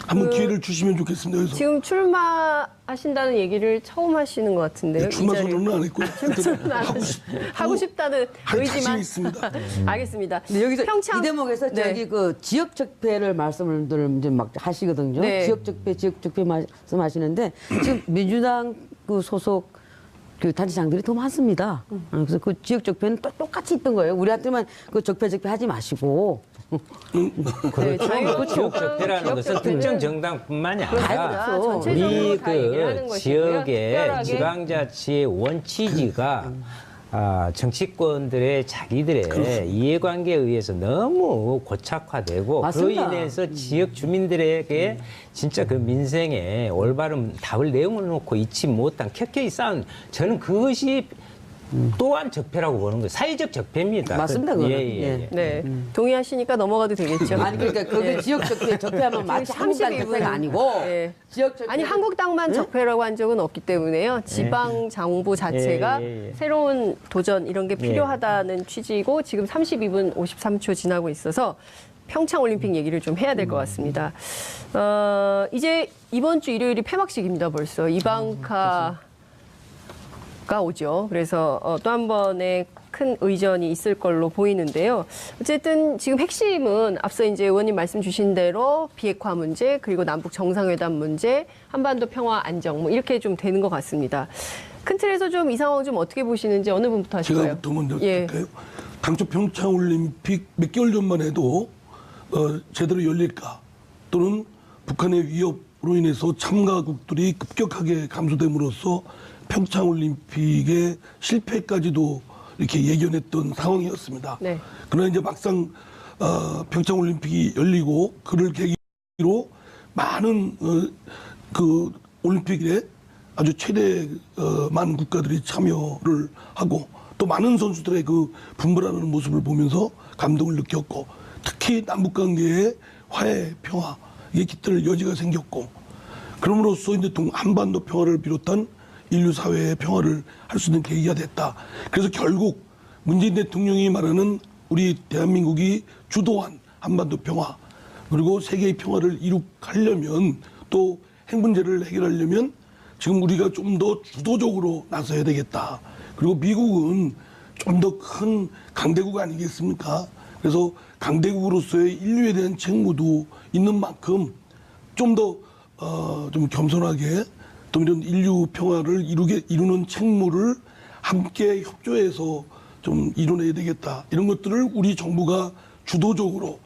한번 기회를 주시면 좋겠습니다. 그래서 지금 출마하신다는 얘기를 처음 하시는 것 같은데요. 이 출마 자리에. 선언은 안 했고요. 출마 안 하고 싶다는 할 자신 의지만 있습니다. 알겠습니다. 근데 여기서 평창 이 대목에서 네. 저기 그 지역 적폐를 말씀을 이제 막 하시거든요. 네. 지역 적폐 말씀하시는데 지금 민주당 그 소속 그 단체장들이 더 많습니다. 그래서 그 지역 적폐는 똑같이 있던 거예요. 우리한테만 그 적폐 하지 마시고 네, 그렇죠. 지역 적폐라는 것은 특정 정당뿐만이 아니라 그렇죠. 우리 전체적으로 다 얘기를 하는 그 것이고요. 지역의 특별하게. 지방자치의 원칙이가 정치권들의 자기들의 이해관계에 의해서 너무 고착화되고 맞습니다. 그로 인해서 지역 주민들에게 진짜 그 민생에 올바른 답을 내놓고 있지 못한 켜켜이 쌓은 저는 그것이 또한 적폐라고 보는 거예요. 사회적 적폐입니다. 맞습니다, 그거는. 예. 네, 동의하시니까 넘어가도 되겠죠. 아니 그러니까 그게 지역 적폐하면 마치 한국당 32 적폐가 아니고 네. 지역 적폐 아니 한국당만 적폐라고 한 적은 없기 때문에요. 지방 정부 자체가 예. 새로운 도전 이런 게 필요하다는 취지이고 지금 32분 53초 지나고 있어서 평창 올림픽 얘기를 좀 해야 될 것 같습니다. 이제 이번 주 일요일이 폐막식입니다. 벌써 이방카가 오죠. 그래서 또 한 번의 큰 의전이 있을 걸로 보이는데요. 어쨌든 지금 핵심은 앞서 이제 의원님 말씀 주신 대로 비핵화 문제 그리고 남북 정상회담 문제, 한반도 평화 안정 뭐 이렇게 좀 되는 것 같습니다. 큰 틀에서 좀 이 상황 좀 어떻게 보시는지 어느 분부터 하실까요? 제가부터 먼저 예. 할까요? 당초 평창 올림픽 몇 개월 전만 해도 제대로 열릴까 또는 북한의 위협으로 인해서 참가국들이 급격하게 감소됨으로써 평창 올림픽의 실패까지도 이렇게 예견했던 상황이었습니다. 네. 그러나 이제 막상 평창 올림픽이 열리고 그를 계기로 많은 그 올림픽에 아주 최대 많은 국가들이 참여를 하고 또 많은 선수들의 그 분발하는 모습을 보면서 감동을 느꼈고 특히 남북 관계의 화해 평화 이게 깃들 여지가 생겼고 그럼으로써 이제 한반도 평화를 비롯한 인류 사회의 평화를 할 수 있는 계기가 됐다. 그래서 결국 문재인 대통령이 말하는 우리 대한민국이 주도한 한반도 평화 그리고 세계의 평화를 이룩하려면 또 핵 문제를 해결하려면 지금 우리가 좀 더 주도적으로 나서야 되겠다. 그리고 미국은 좀 더 큰 강대국 아니겠습니까? 그래서 강대국으로서의 인류에 대한 책무도 있는 만큼 좀 더 좀 겸손하게 또 이런 인류 평화를 이루는 책무를 함께 협조해서 좀 이뤄내야 되겠다. 이런 것들을 우리 정부가 주도적으로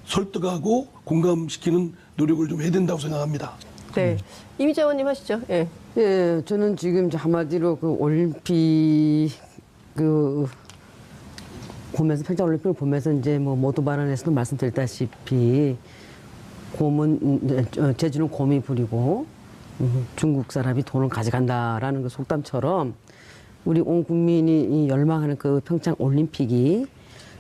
설득하고 공감시키는 노력을 좀 해야 된다고 생각합니다. 네. 이미자 의원님 하시죠. 예. 예, 저는 지금 이제 한마디로 그 올림픽 보면서 평창 올림픽을 보면서 이제 뭐 모두 발언에서도 말씀드렸다시피 제주는 곰이 부리고 중국 사람이 돈을 가져간다라는 그 속담처럼 우리 온 국민이 열망하는 그 평창 올림픽이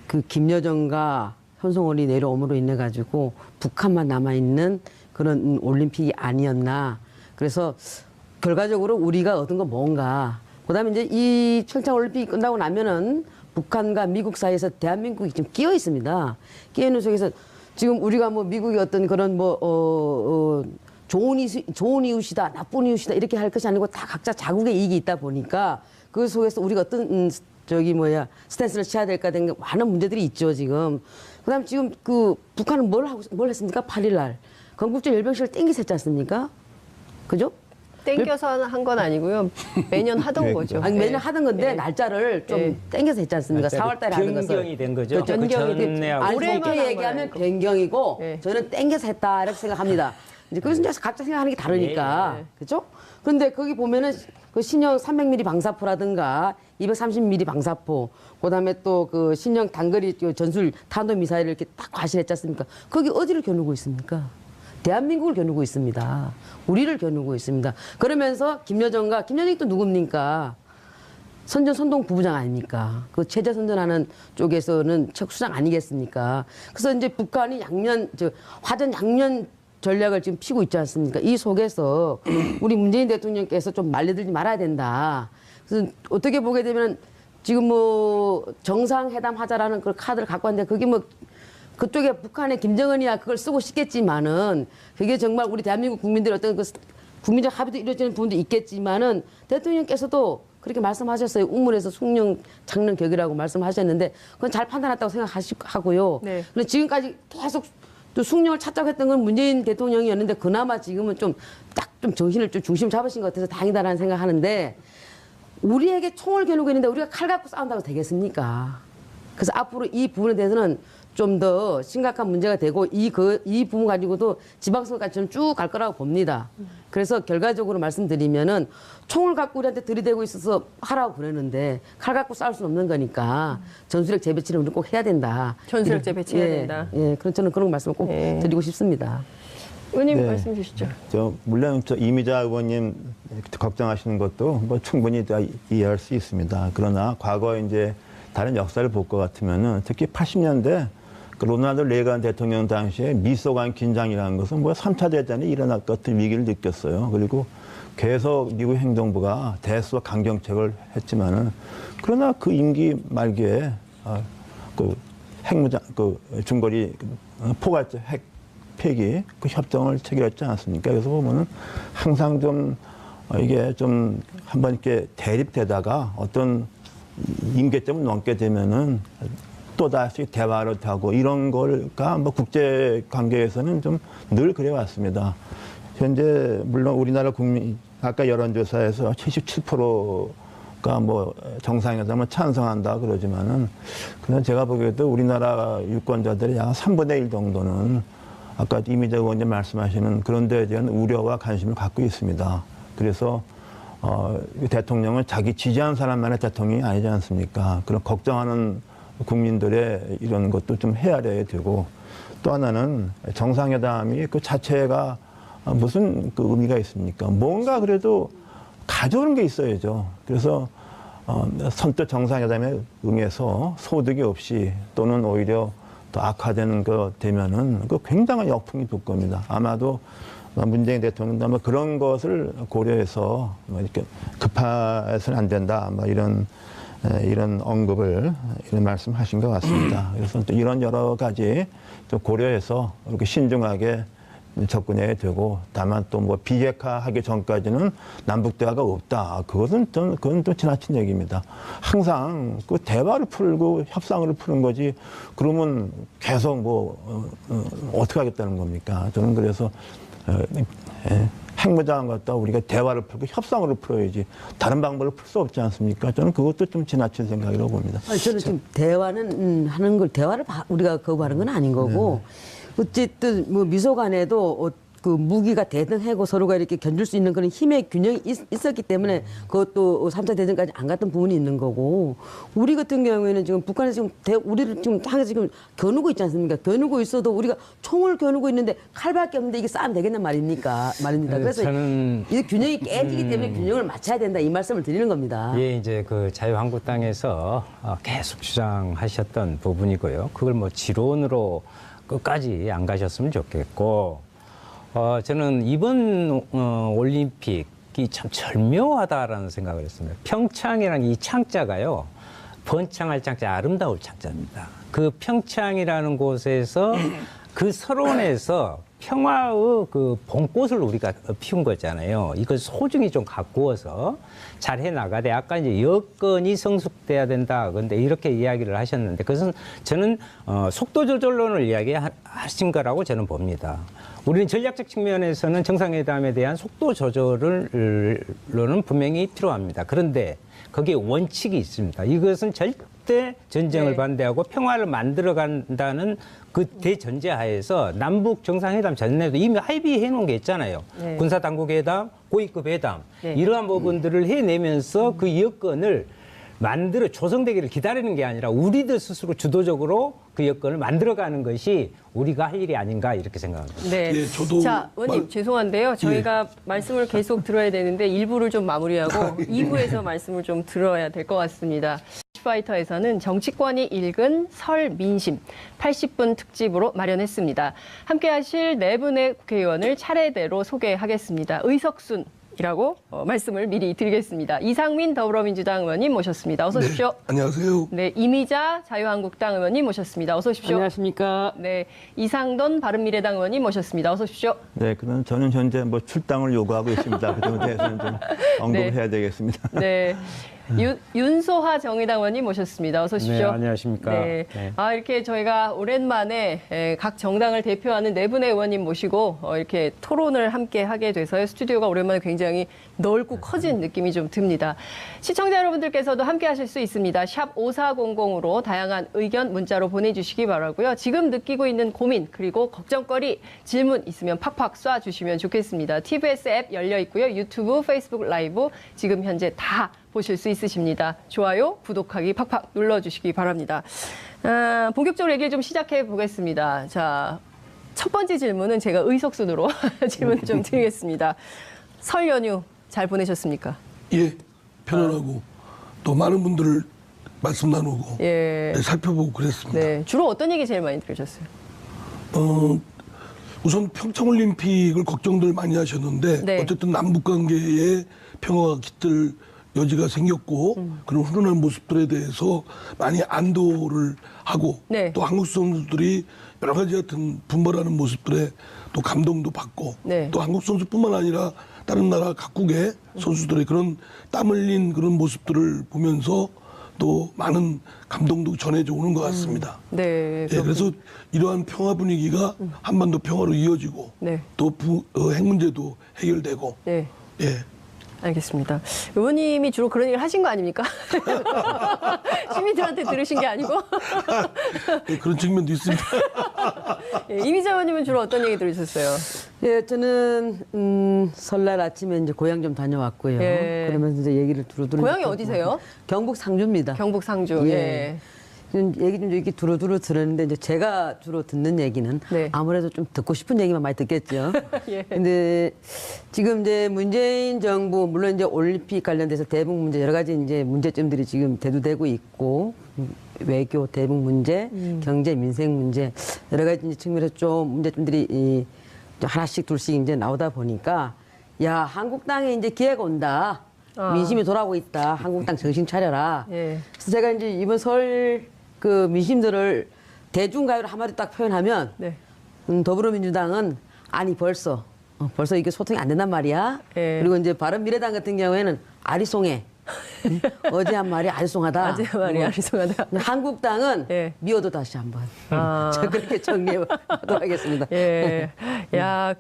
그 김여정과 현송월이 내려옴으로 인해 가지고 북한만 남아 있는 그런 올림픽이 아니었나. 그래서 결과적으로 우리가 얻은 건 뭔가. 그다음에 이제 이 평창 올림픽이 끝나고 나면은 북한과 미국 사이에서 대한민국이 지금 끼어 있습니다. 끼어 있는 속에서 지금 우리가 뭐 미국의 어떤 그런 좋은 이웃이다, 나쁜 이웃이다 이렇게 할 것이 아니고 다 각자 자국의 이익이 있다 보니까 그 속에서 우리가 어떤 스탠스를 취해야 될까 된 많은 문제들이 있죠 지금. 그다음 지금 그 북한은 뭘 했습니까? 8일날 건국절 열병식을 땡기서 했지 않습니까? 그죠? 땡겨서 한 건 아니고요. 매년 하던 거죠. 아니 매년 하던 건데 네. 날짜를 좀 네. 땡겨서 했지 않습니까? 4월달에 하는 것을. 변경이 된 거죠. 그렇죠. 변경이 된- 전에하고 아니, 올해만 그렇게 한 얘기하면 건 변경이고 네. 저는 땡겨서 했다 이렇게 생각합니다. 이제 그래서 이제 각자 생각하는 게 다르니까 네. 그렇죠? 그런데 거기 보면은 그 신형 300mm 방사포라든가 230mm 방사포, 그다음에 또 그 신형 단거리 전술 탄도 미사일을 이렇게 딱 과시했지 않습니까? 거기 어디를 겨누고 있습니까? 대한민국을 겨누고 있습니다. 우리를 겨누고 있습니다. 그러면서 김여정이 또 누굽니까? 선동 부부장 아닙니까? 그 체제 선전하는 쪽에서는 척수장 아니겠습니까? 그래서 이제 북한이 화전 양면 전략을 지금 피고 있지 않습니까? 이 속에서 우리 문재인 대통령께서 좀 말려들지 말아야 된다. 그래서 어떻게 보게 되면 지금 뭐 정상회담 하자라는 그 카드를 갖고 왔는데 그게 뭐 그쪽에 북한의 김정은이야 그걸 쓰고 싶겠지만은 그게 정말 우리 대한민국 국민들의 어떤 그 국민적 합의도 이루어지는 부분도 있겠지만은 대통령께서도 그렇게 말씀하셨어요. 우물에서 숭령 창릉 격이라고 말씀하셨는데 그건 잘 판단했다고 생각하고요. 네. 그런데 지금까지 계속 또 숭령을 찾자고 했던 건 문재인 대통령이었는데 그나마 지금은 좀 정신을 좀 중심 잡으신 것 같아서 다행이다라는 생각하는데 우리에게 총을 겨누고 있는데 우리가 칼 갖고 싸운다고 되겠습니까? 그래서 앞으로 이 부분에 대해서는 좀 더 심각한 문제가 되고 이 부분 가지고도 지방선거까지 저는 쭉 갈 거라고 봅니다. 그래서 결과적으로 말씀드리면은 총을 갖고 우리한테 들이대고 있어서 하라고 그러는데 칼 갖고 싸울 수는 없는 거니까 전술핵 재배치를 우리 꼭 해야 된다. 전술핵 재배치해야 된다. 예, 그런 저는 그런 말씀을 꼭 예. 드리고 싶습니다. 의원님 네. 말씀 주시죠. 물론 이미자 의원님 걱정하시는 것도 뭐 충분히 다 이해할 수 있습니다. 그러나 과거 이제 다른 역사를 볼 것 같으면은 특히 80년대 그 로나ल्드 레이건 대통령 당시에 미소 간 긴장이라는 것은 뭐 3차 대전이 일어날 것 같은 위기를 느꼈어요. 그리고 계속 미국 행정부가 대수와 강경책을 했지만은 그러나 그 임기 말기에 그 핵무장 그 중거리 포괄적 핵 폐기 그 협정을 체결했지 않습니까? 그래서 보면은 항상 좀 이게 좀 한번 이렇게 대립되다가 어떤 임계점을 넘게 되면은 또다시 대화를 하고 이런 걸가 뭐 국제 관계에서는 좀 늘 그래 왔습니다. 현재 물론 우리나라 국민 아까 여론조사에서 77%가 뭐 정상회담을 찬성한다 그러지만은 그냥 제가 보기에도 우리나라 유권자들의 약 3분의 1 정도는 아까 이미자 의원님 말씀하시는 그런 데에 대한 우려와 관심을 갖고 있습니다. 그래서 대통령은 자기 지지하는 사람만의 대통령이 아니지 않습니까? 그런 걱정하는 국민들의 이런 것도 좀 헤아려야 되고 또 하나는 정상회담이 그 자체가 무슨 그 의미가 있습니까? 뭔가 그래도 가져오는 게 있어야죠. 그래서 선뜻 정상회담에 응해서 소득이 없이 또는 오히려 더 악화되는 거 되면은 그 굉장한 역풍이 불 겁니다. 아마도 문재인 대통령도 아마 그런 것을 고려해서 이렇게 급해서는 안 된다. 이런 언급을 이런 말씀하신 것 같습니다. 그래서 또 이런 여러 가지 좀 고려해서 이렇게 신중하게 접근해야 되고 다만 또 뭐 비핵화하기 전까지는 남북 대화가 없다. 그건 또 지나친 얘기입니다. 항상 그 대화를 풀고 협상을 푸는 거지. 그러면 계속 어떻게 하겠다는 겁니까? 저는 그래서 핵무장을 갖다 우리가 대화를 풀고 협상으로 풀어야지 다른 방법을 풀 수 없지 않습니까? 저는 그것도 좀 지나친 생각이라고 봅니다. 저는 지금 대화는 하는 걸 대화를 우리가 거부하는 건 아닌 거고 어쨌든 뭐 미소 간에도 그 무기가 대등하고 서로가 이렇게 견줄 수 있는 그런 힘의 균형이 있었기 때문에 그것도 3차 대전까지 안 갔던 부분이 있는 거고 우리 같은 경우에는 지금 북한에서 지금 우리를 지금 항상 지금 겨누고 있지 않습니까? 겨누고 있어도 우리가 총을 겨누고 있는데 칼밖에 없는데 이게 싸움 되겠단 말입니다. 그래서 저는 이 균형이 깨지기 때문에 균형을 맞춰야 된다 이 말씀을 드리는 겁니다. 예, 이제 그 자유한국당에서 계속 주장하셨던 부분이고요. 그걸 뭐 지론으로 끝까지 안 가셨으면 좋겠고, 저는 이번 올림픽이 참 절묘하다라는 생각을 했습니다. 평창이라는 이 창자가요, 번창할 창자, 아름다울 창자입니다. 그 평창이라는 곳에서 그 설원에서 평화의 그 봄꽃을 우리가 피운 거잖아요. 이걸 소중히 좀 가꾸어서 잘 해나가되 아까 이제 여건이 성숙돼야 된다. 그런데 이렇게 이야기를 하셨는데 그것은 저는 속도 조절론을 이야기하신 거라고 저는 봅니다. 우리는 전략적 측면에서는 정상회담에 대한 속도 조절로는 분명히 필요합니다. 그런데 거기에 원칙이 있습니다. 이것은 절대 전쟁을 네. 반대하고 평화를 만들어 간다는 그 대전제 하에서 남북 정상회담 전에도 이미 합의해 놓은 게 있잖아요. 네. 군사당국 회담, 고위급 회담. 네. 이러한 부분들을 해내면서 그 여건을 만들어 조성되기를 기다리는 게 아니라 우리들 스스로 주도적으로 그 여건을 만들어가는 것이 우리가 할 일이 아닌가 이렇게 생각합니다. 네. 예, 저도 자, 의원님 죄송한데요. 저희가 말씀을 계속 들어야 되는데 1부를 좀 마무리하고 2부에서 말씀을 좀 들어야 될 것 같습니다. 파이터에서는 정치권이 읽은 설 민심 80분 특집으로 마련했습니다. 함께 하실 네 분의 국회의원을 차례대로 소개하겠습니다. 의석순이라고 말씀을 미리 드리겠습니다. 이상민 더불어민주당 의원님 모셨습니다. 어서 오십시오. 네, 안녕하세요. 네, 이미자 자유한국당 의원님 모셨습니다. 어서 오십시오. 안녕하십니까? 네, 이상돈 바른미래당 의원님 모셨습니다. 어서 오십시오. 네, 그럼 저는 현재 출당을 요구하고 있습니다. 그 점에 대해서는 좀 언급을 네. 해야 되겠습니다. 네, 윤소하 정의당 의원님 모셨습니다. 어서 오십시오. 네, 안녕하십니까. 네. 네. 이렇게 저희가 오랜만에 각 정당을 대표하는 네 분의 의원님 모시고 이렇게 토론을 함께 하게 돼서요. 스튜디오가 오랜만에 굉장히 넓고 커진 느낌이 좀 듭니다. 시청자 여러분들께서도 함께 하실 수 있습니다. 샵 5400으로 다양한 의견 문자로 보내주시기 바라고요. 지금 느끼고 있는 고민 그리고 걱정거리 질문 있으면 팍팍 쏴주시면 좋겠습니다. TBS 앱 열려 있고요. 유튜브, 페이스북 라이브 지금 현재 다 보실 수 있으십니다. 좋아요, 구독하기 팍팍 눌러주시기 바랍니다. 본격적으로 얘기를 좀 시작해 보겠습니다. 자, 첫 번째 질문은 제가 의석순으로 질문 좀 드리겠습니다. 설 연휴 잘 보내셨습니까? 예, 편안하고 또 많은 분들 말씀 나누고 예. 네, 살펴보고 그랬습니다. 네, 주로 어떤 얘기 제일 많이 들으셨어요? 우선 평창올림픽을 걱정들 많이 하셨는데 네. 어쨌든 남북 관계에 평화가 깃들 여지가 생겼고 그런 훈훈한 모습들에 대해서 많이 안도를 하고 네. 또 한국 선수들이 여러 가지 같은 분발하는 모습들에 또 감동도 받고 네. 또 한국 선수뿐만 아니라 다른 나라 각국의 선수들의 그런 땀 흘린 그런 모습들을 보면서 또 많은 감동도 전해져 오는 것 같습니다. 네, 예, 그래서 이러한 평화 분위기가 한반도 평화로 이어지고 네. 또 핵 문제도 해결되고 네. 예. 알겠습니다. 의원님이 주로 그런 얘기를 하신 거 아닙니까? 시민들한테 들으신 게 아니고. 예, 그런 측면도 있습니다. 예, 이미자 의원님은 주로 어떤 얘기 들으셨어요? 예, 저는 설날 아침에 이제 고향 좀 다녀왔고요. 예. 그러면서 이제 얘기를 두루두루 고향이 듣고. 어디세요? 경북 상주입니다. 경북 상주. 예. 얘기 좀 이렇게 두루두루 들었는데 이제 제가 주로 듣는 얘기는 네. 아무래도 좀 듣고 싶은 얘기만 많이 듣겠죠. 예. 근데 지금 이제 문재인 정부 물론 이제 올림픽 관련돼서 대북 문제 여러 가지 이제 문제점들이 지금 대두되고 있고 외교 대북 문제, 경제 민생 문제 여러 가지 이제 측면에서 좀 문제점들이 좀 하나씩 둘씩 이제 나오다 보니까 야 한국당에 이제 기회가 온다. 민심이 돌아오고 있다. 한국당 정신 차려라. 예. 그래서 제가 이제 이번 설 그 민심들을 대중가요로 한마디 딱 표현하면 네. 더불어민주당은 아니 벌써 이게 소통이 안 된단 말이야. 예. 그리고 이제 바른미래당 같은 경우에는 아리송해. 어제 한 말이 아리송하다. 어제 한 말이 그리고 아리송하다. 한국당은 예. 미워도 다시 한번. 아. 저 그렇게 정리하도록 하겠습니다. 예. 야,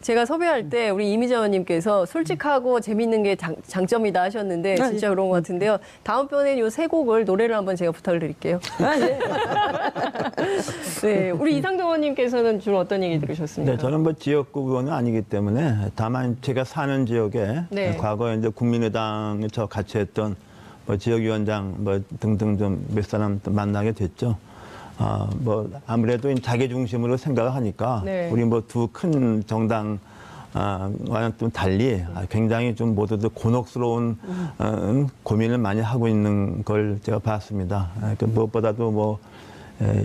제가 섭외할 때 우리 이미자 의원님께서 솔직하고 재밌는 게 장점이다 하셨는데 진짜 그런 것 같은데요. 다음번엔 요 세 곡을 노래를 한번 제가 부탁을 드릴게요. 아, 예. 네. 우리 이상동 의원님께서는 주로 어떤 얘기 들으셨습니까? 네, 저는 뭐 지역구 의원은 아니기 때문에 다만 제가 사는 지역에 네. 과거에 이제 국민의당에 저 같이 했던 뭐 지역위원장 뭐 등등 좀 몇 사람 또 만나게 됐죠. 뭐 아무래도 자기 중심으로 생각을 하니까 네. 우리 뭐 두 큰 정당 와는 좀 달리 굉장히 좀 모두들 곤혹스러운 고민을 많이 하고 있는 걸 제가 봤습니다. 무엇보다도 뭐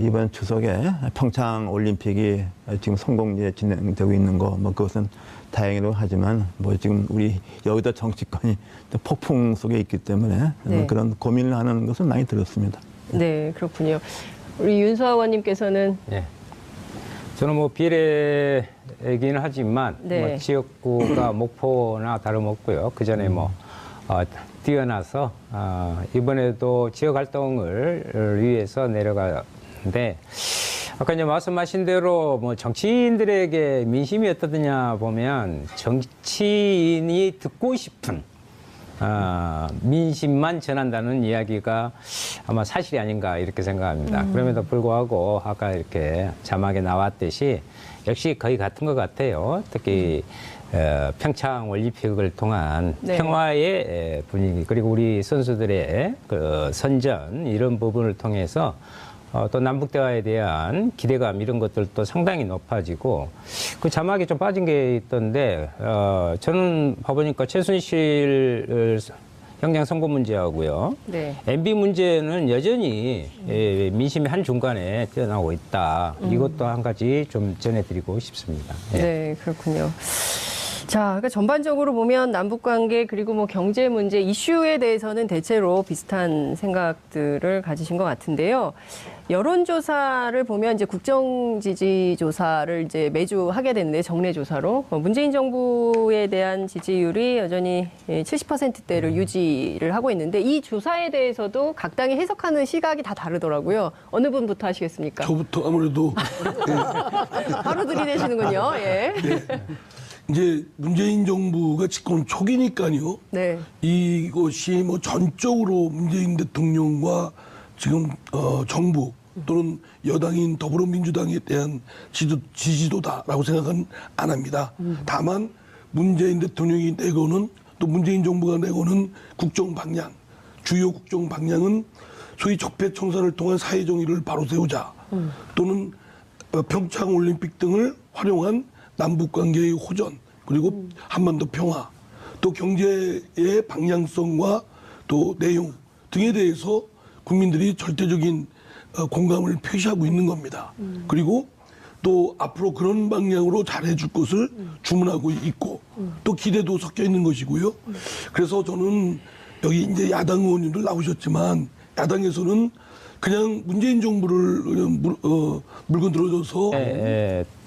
이번 추석에 평창 올림픽이 지금 성공리에 진행되고 있는 거 뭐 그것은 다행이라고 하지만 뭐 지금 우리 여의도 정치권이 또 폭풍 속에 있기 때문에 네. 그런 고민을 하는 것은 많이 들었습니다. 네, 그렇군요. 우리 윤소아 의원님께서는 예. 저는 뭐 비례이긴 하지만 네. 뭐 지역구가 목포나 다름없고요. 그 전에 뭐 뛰어나서 이번에도 지역 활동을 위해서 내려가는데 아까 이제 말씀하신 대로 뭐 정치인들에게 민심이 어떠느냐 보면 정치인이 듣고 싶은 민심만 전한다는 이야기가 아마 사실이 아닌가 이렇게 생각합니다. 그럼에도 불구하고 아까 이렇게 자막에 나왔듯이 역시 거의 같은 것 같아요. 특히 평창 올림픽을 통한 네. 평화의 분위기 그리고 우리 선수들의 그 선전 이런 부분을 통해서 또 남북 대화에 대한 기대감 이런 것들도 상당히 높아지고 그 자막에 좀 빠진 게 있던데 저는 봐보니까 최순실 형량 선고 문제하고요. 네. MB 문제는 여전히 민심의 한 중간에 뛰어나오고 있다. 이것도 한 가지 좀 전해드리고 싶습니다. 예. 네, 그렇군요. 자, 그러니까 전반적으로 보면 남북 관계 그리고 뭐 경제 문제 이슈에 대해서는 대체로 비슷한 생각들을 가지신 것 같은데요. 여론조사를 보면 이제 국정 지지 조사를 이제 매주 하게 됐는데 정례 조사로 문재인 정부에 대한 지지율이 여전히 70%대를 유지를 하고 있는데 이 조사에 대해서도 각 당이 해석하는 시각이 다 다르더라고요. 어느 분부터 하시겠습니까? 저부터 아무래도 바로 들이대시는군요. 예. 이제 문재인 정부가 집권 초기니까요. 네. 이것이 뭐 전적으로 문재인 대통령과 지금 정부 또는 여당인 더불어민주당에 대한 지지도다라고 생각은 안 합니다. 다만 문재인 대통령이 내고는 또 문재인 정부가 내고는 국정 방향, 주요 국정 방향은 소위 적폐청산을 통한 사회 정의를 바로 세우자 또는 평창 올림픽 등을 활용한 남북 관계의 호전 그리고 한반도 평화 또 경제의 방향성과 또 내용 등에 대해서 국민들이 절대적인 공감을 표시하고 있는 겁니다. 그리고 또 앞으로 그런 방향으로 잘해줄 것을 주문하고 있고 또 기대도 섞여 있는 것이고요. 그래서 저는 여기 이제 야당 의원님들 나오셨지만 야당에서는 그냥 문재인 정부를 물건 들어줘서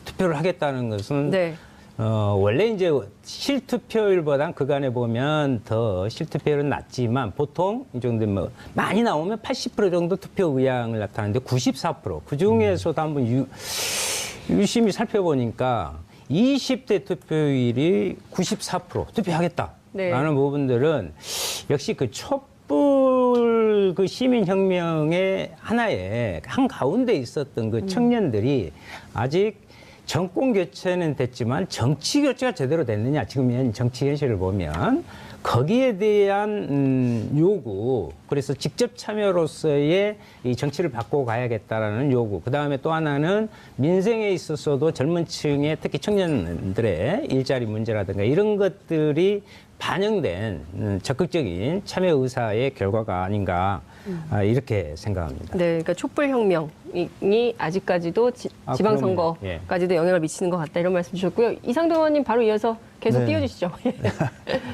투표를 하겠다는 것은 네. 원래 이제 실투표율보단 그간에 보면 더 실투표율은 낮지만 보통 이 정도 뭐 많이 나오면 80% 정도 투표 의향을 나타내는데 94%. 그 중에서도 한번 유심히 살펴보니까 20대 투표율이 94% 투표하겠다라는 네. 부분들은 역시 그 촛불 그 시민혁명의 하나의 한 가운데 있었던 그 청년들이 아직 정권 교체는 됐지만 정치 교체가 제대로 됐느냐 지금 정치 현실을 보면 거기에 대한 요구 그래서 직접 참여로서의 이 정치를 바꿔 가야겠다라는 요구 그다음에 또 하나는 민생에 있어서도 젊은 층의 특히 청년들의 일자리 문제라든가 이런 것들이 반영된 적극적인 참여 의사의 결과가 아닌가 이렇게 생각합니다. 네, 그러니까 촛불혁명이 아직까지도 지방선거까지도 영향을 미치는 것 같다 이런 말씀 주셨고요. 이상도 의원님 바로 이어서 계속 네. 띄워주시죠.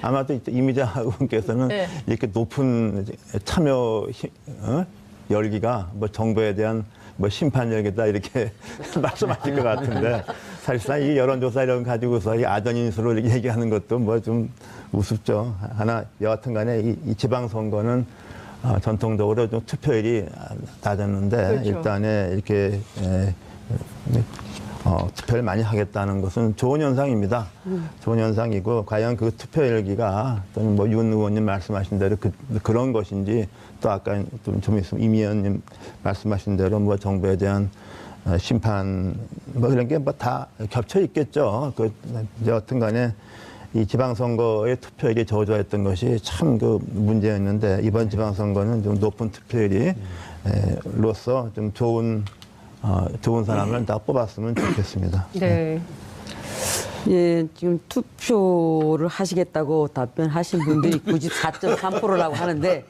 아마도 이미자 의원께서는 네. 이렇게 높은 참여 열기가 뭐 정부에 대한 뭐 심판 열기다 이렇게 말씀하실 것 같은데 사실상 이 여론조사 이런 거 가지고서 이 아전인수로 이렇게 얘기하는 것도 뭐 좀 우습죠. 하나 여하튼간에 이 지방선거는 전통적으로 좀 투표율이 낮았는데 그렇죠. 일단에 이렇게 투표를 많이 하겠다는 것은 좋은 현상입니다. 좋은 현상이고 과연 그 투표 열기가 또는 뭐 윤 의원님 말씀하신 대로 그런 것인지 또 아까 좀 있으면 임 의원님 말씀하신 대로 뭐 정부에 대한 심판 뭐 이런 게 뭐 다 겹쳐 있겠죠. 여하튼간에 이 지방선거의 투표율이 저조했던 것이 참 그 문제였는데 이번 지방선거는 좀 높은 투표율이 로서 좀 좋은 사람을 다 뽑았으면 좋겠습니다. 네. 예, 지금 투표를 하시겠다고 답변하신 분들이 94.3%라고 하는데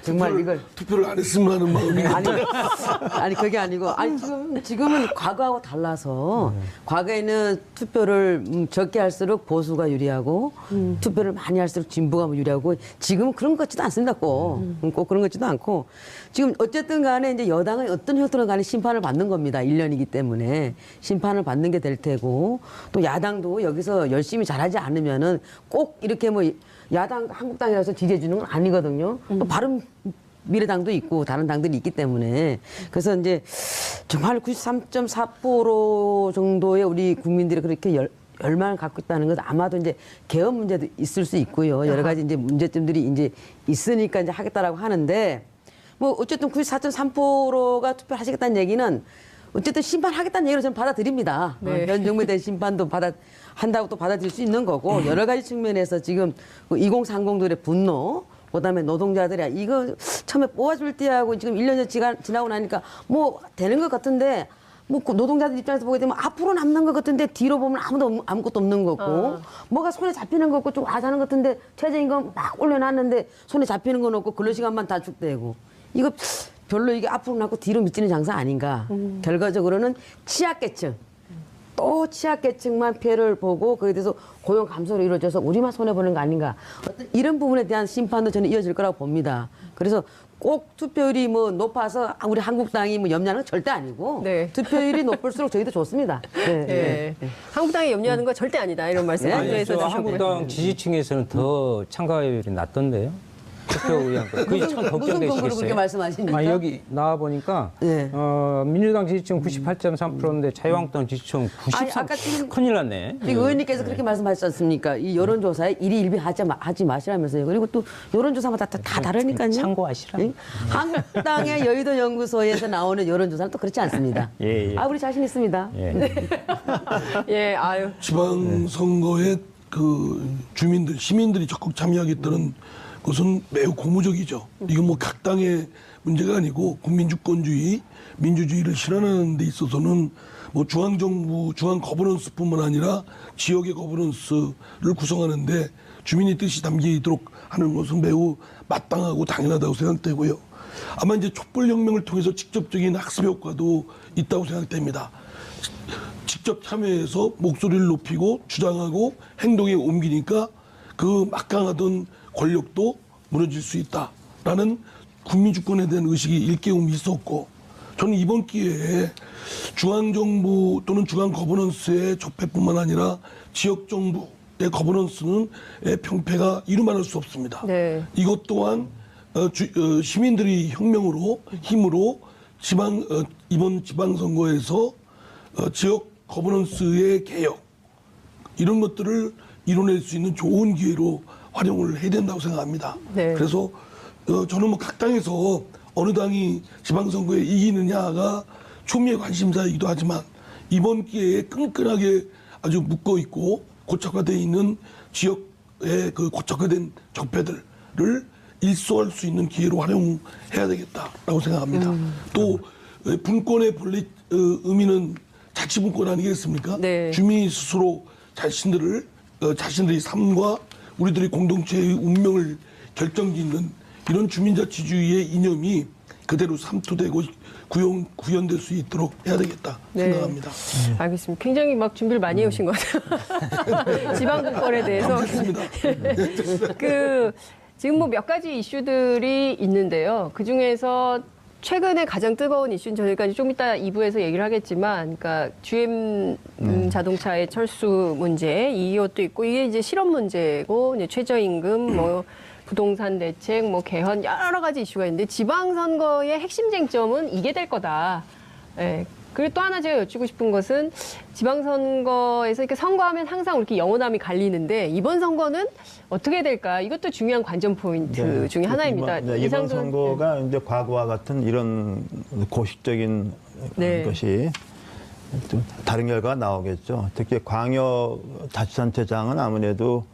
정말 이걸 투표를 안 했으면 하는 마음이 아니 그게 아니고 지금은 과거하고 달라서 과거에는 투표를 적게 할수록 보수가 유리하고 투표를 많이 할수록 진보가 유리하고 지금은 그런 것 같지도 않습니다. 꼭 그런 것 같지도 않고 지금 어쨌든 간에 이제 여당은 어떤 형태로 간에 심판을 받는 겁니다. 1년이기 때문에 심판을 받는 게 될 테고 또 야당도 여기서 열심히 잘하지 않으면은 꼭 이렇게 뭐 야당 한국당이라서 지지해 주는 건 아니거든요. 또 바른 미래당도 있고 다른 당들이 있기 때문에 그래서 이제 정말 93.4% 정도의 우리 국민들이 그렇게 열망을 갖고 있다는 건 아마도 이제 개헌 문제도 있을 수 있고요. 여러 가지 이제 문제점들이 이제 있으니까 이제 하겠다라고 하는데 뭐 어쨌든 94.3%가 투표하시겠다는 얘기는 어쨌든 심판하겠다는 얘기를 저는 받아들입니다. 네. 현 정부에 대한 심판도 한다고 또 받아들일 수 있는 거고 여러 가지 측면에서 지금 2030들의 분노 그다음에 노동자들이 이거 처음에 뽑아줄 때하고 지금 1년 지나고 나니까 뭐 되는 것 같은데 뭐 노동자들 입장에서 보게 되면 앞으로 남는 것 같은데 뒤로 보면 아무것도 없는 거고 뭐가 손에 잡히는 거 없고 좀 하자는 것 같은데 최저임금 막 올려놨는데 손에 잡히는 건 없고 근로시간만 단축되고 이거 별로 이게 앞으로 남고 뒤로 미치는 장사 아닌가. 결과적으로는 취약계층 또 취약계층만 피해를 보고 거기에 대해서 고용 감소로 이루어져서 우리만 손해보는 거 아닌가. 어떤 이런 부분에 대한 심판도 저는 이어질 거라고 봅니다. 그래서 꼭 투표율이 뭐 높아서 우리 한국당이 뭐 염려하는 건 절대 아니고 네. 투표율이 높을수록 저희도 좋습니다. 네. 예. 한국당이 염려하는 건 절대 아니다 이런 말씀 네. 강조해서 저 주셨고요. 한국당 지지층에서는 더 참가율이 낮던데요. 투표 의향. 그게 참 무슨 근거로 그렇게 걱정되시겠어요? 말씀하십니까? 아, 여기 나와 보니까 네. 민주당 지지층 98.3%인데 자유한국당 지지층 93%. 아니, 아까 지금 큰일 났네. 지금 의원님께서 그렇게 말씀하셨지 않습니까? 이 여론조사에 일희일비하지 마시라면서요. 그리고 또 여론조사마다 다 다르니까요. 참고하시라. 응? 한국당의 여의도 연구소에서 나오는 여론조사는 또 그렇지 않습니다. 예, 예. 아, 우리 자신 있습니다. 예. 예, 아유. 지방선거에 그 주민들, 시민들이 적극 참여하겠다는 것은 매우 고무적이죠. 이건 뭐 각 당의 문제가 아니고 국민주권주의, 민주주의를 실현하는 데 있어서는 뭐 중앙정부, 중앙 거버넌스뿐만 아니라 지역의 거버넌스를 구성하는데 주민의 뜻이 담겨 있도록 하는 것은 매우 마땅하고 당연하다고 생각되고요. 아마 이제 촛불혁명을 통해서 직접적인 학습 효과도 있다고 생각됩니다. 직접 참여해서 목소리를 높이고 주장하고 행동에 옮기니까 그 막강하던 권력도 무너질 수 있다라는 국민주권에 대한 의식이 일깨움이 있었고, 저는 이번 기회에 중앙정부 또는 중앙거버넌스의 적폐뿐만 아니라 지역정부의 거버넌스는 평패가 이루말할 수 없습니다. 네. 이것 또한 시민들이 혁명으로 힘으로 이번 지방선거에서 지역 거버넌스의 개혁 이런 것들을 이뤄낼 수 있는 좋은 기회로 활용을 해야 된다고 생각합니다. 네. 그래서 저는 뭐 각 당에서 어느 당이 지방선거에 이기느냐가 초미의 관심사이기도 하지만 이번 기회에 끈끈하게 아주 묶어 있고 고착화되어 있는 지역의 그 고착화된 적폐들을 일소할 수 있는 기회로 활용해야 되겠다라고 생각합니다. 또 분권의 본래 의미는 자치분권 아니겠습니까? 네. 주민이 스스로 자신들의 삶과 우리들의 공동체의 운명을 결정짓는 이런 주민자치주의의 이념이 그대로 삼투되고 구현될 수 있도록 해야 되겠다 네. 생각합니다. 알겠습니다. 굉장히 막 준비를 많이 해오신 것 같아요. 지방분권에 대해서. 지금 뭐 몇 가지 이슈들이 있는데요. 그 중에서 최근에 가장 뜨거운 이슈는 저희가 좀 이따 2부에서 얘기를 하겠지만, 그러니까 GM 자동차의 철수 문제, 이것도 있고, 이게 이제 실업 문제고, 이제 최저임금, 뭐, 부동산 대책, 뭐, 개헌, 여러 가지 이슈가 있는데, 지방선거의 핵심 쟁점은 이게 될 거다. 예. 그리고 또 하나 제가 여쭙고 싶은 것은 지방선거에서 이렇게 선거하면 항상 이렇게 영호남이 갈리는데 이번 선거는 어떻게 될까? 이것도 중요한 관전 포인트 중에 하나입니다. 이번 이상돈, 선거가 이제 과거와 같은 이런 고식적인 네. 것이 좀 다른 결과가 나오겠죠. 특히 광역자치단체장은 아무래도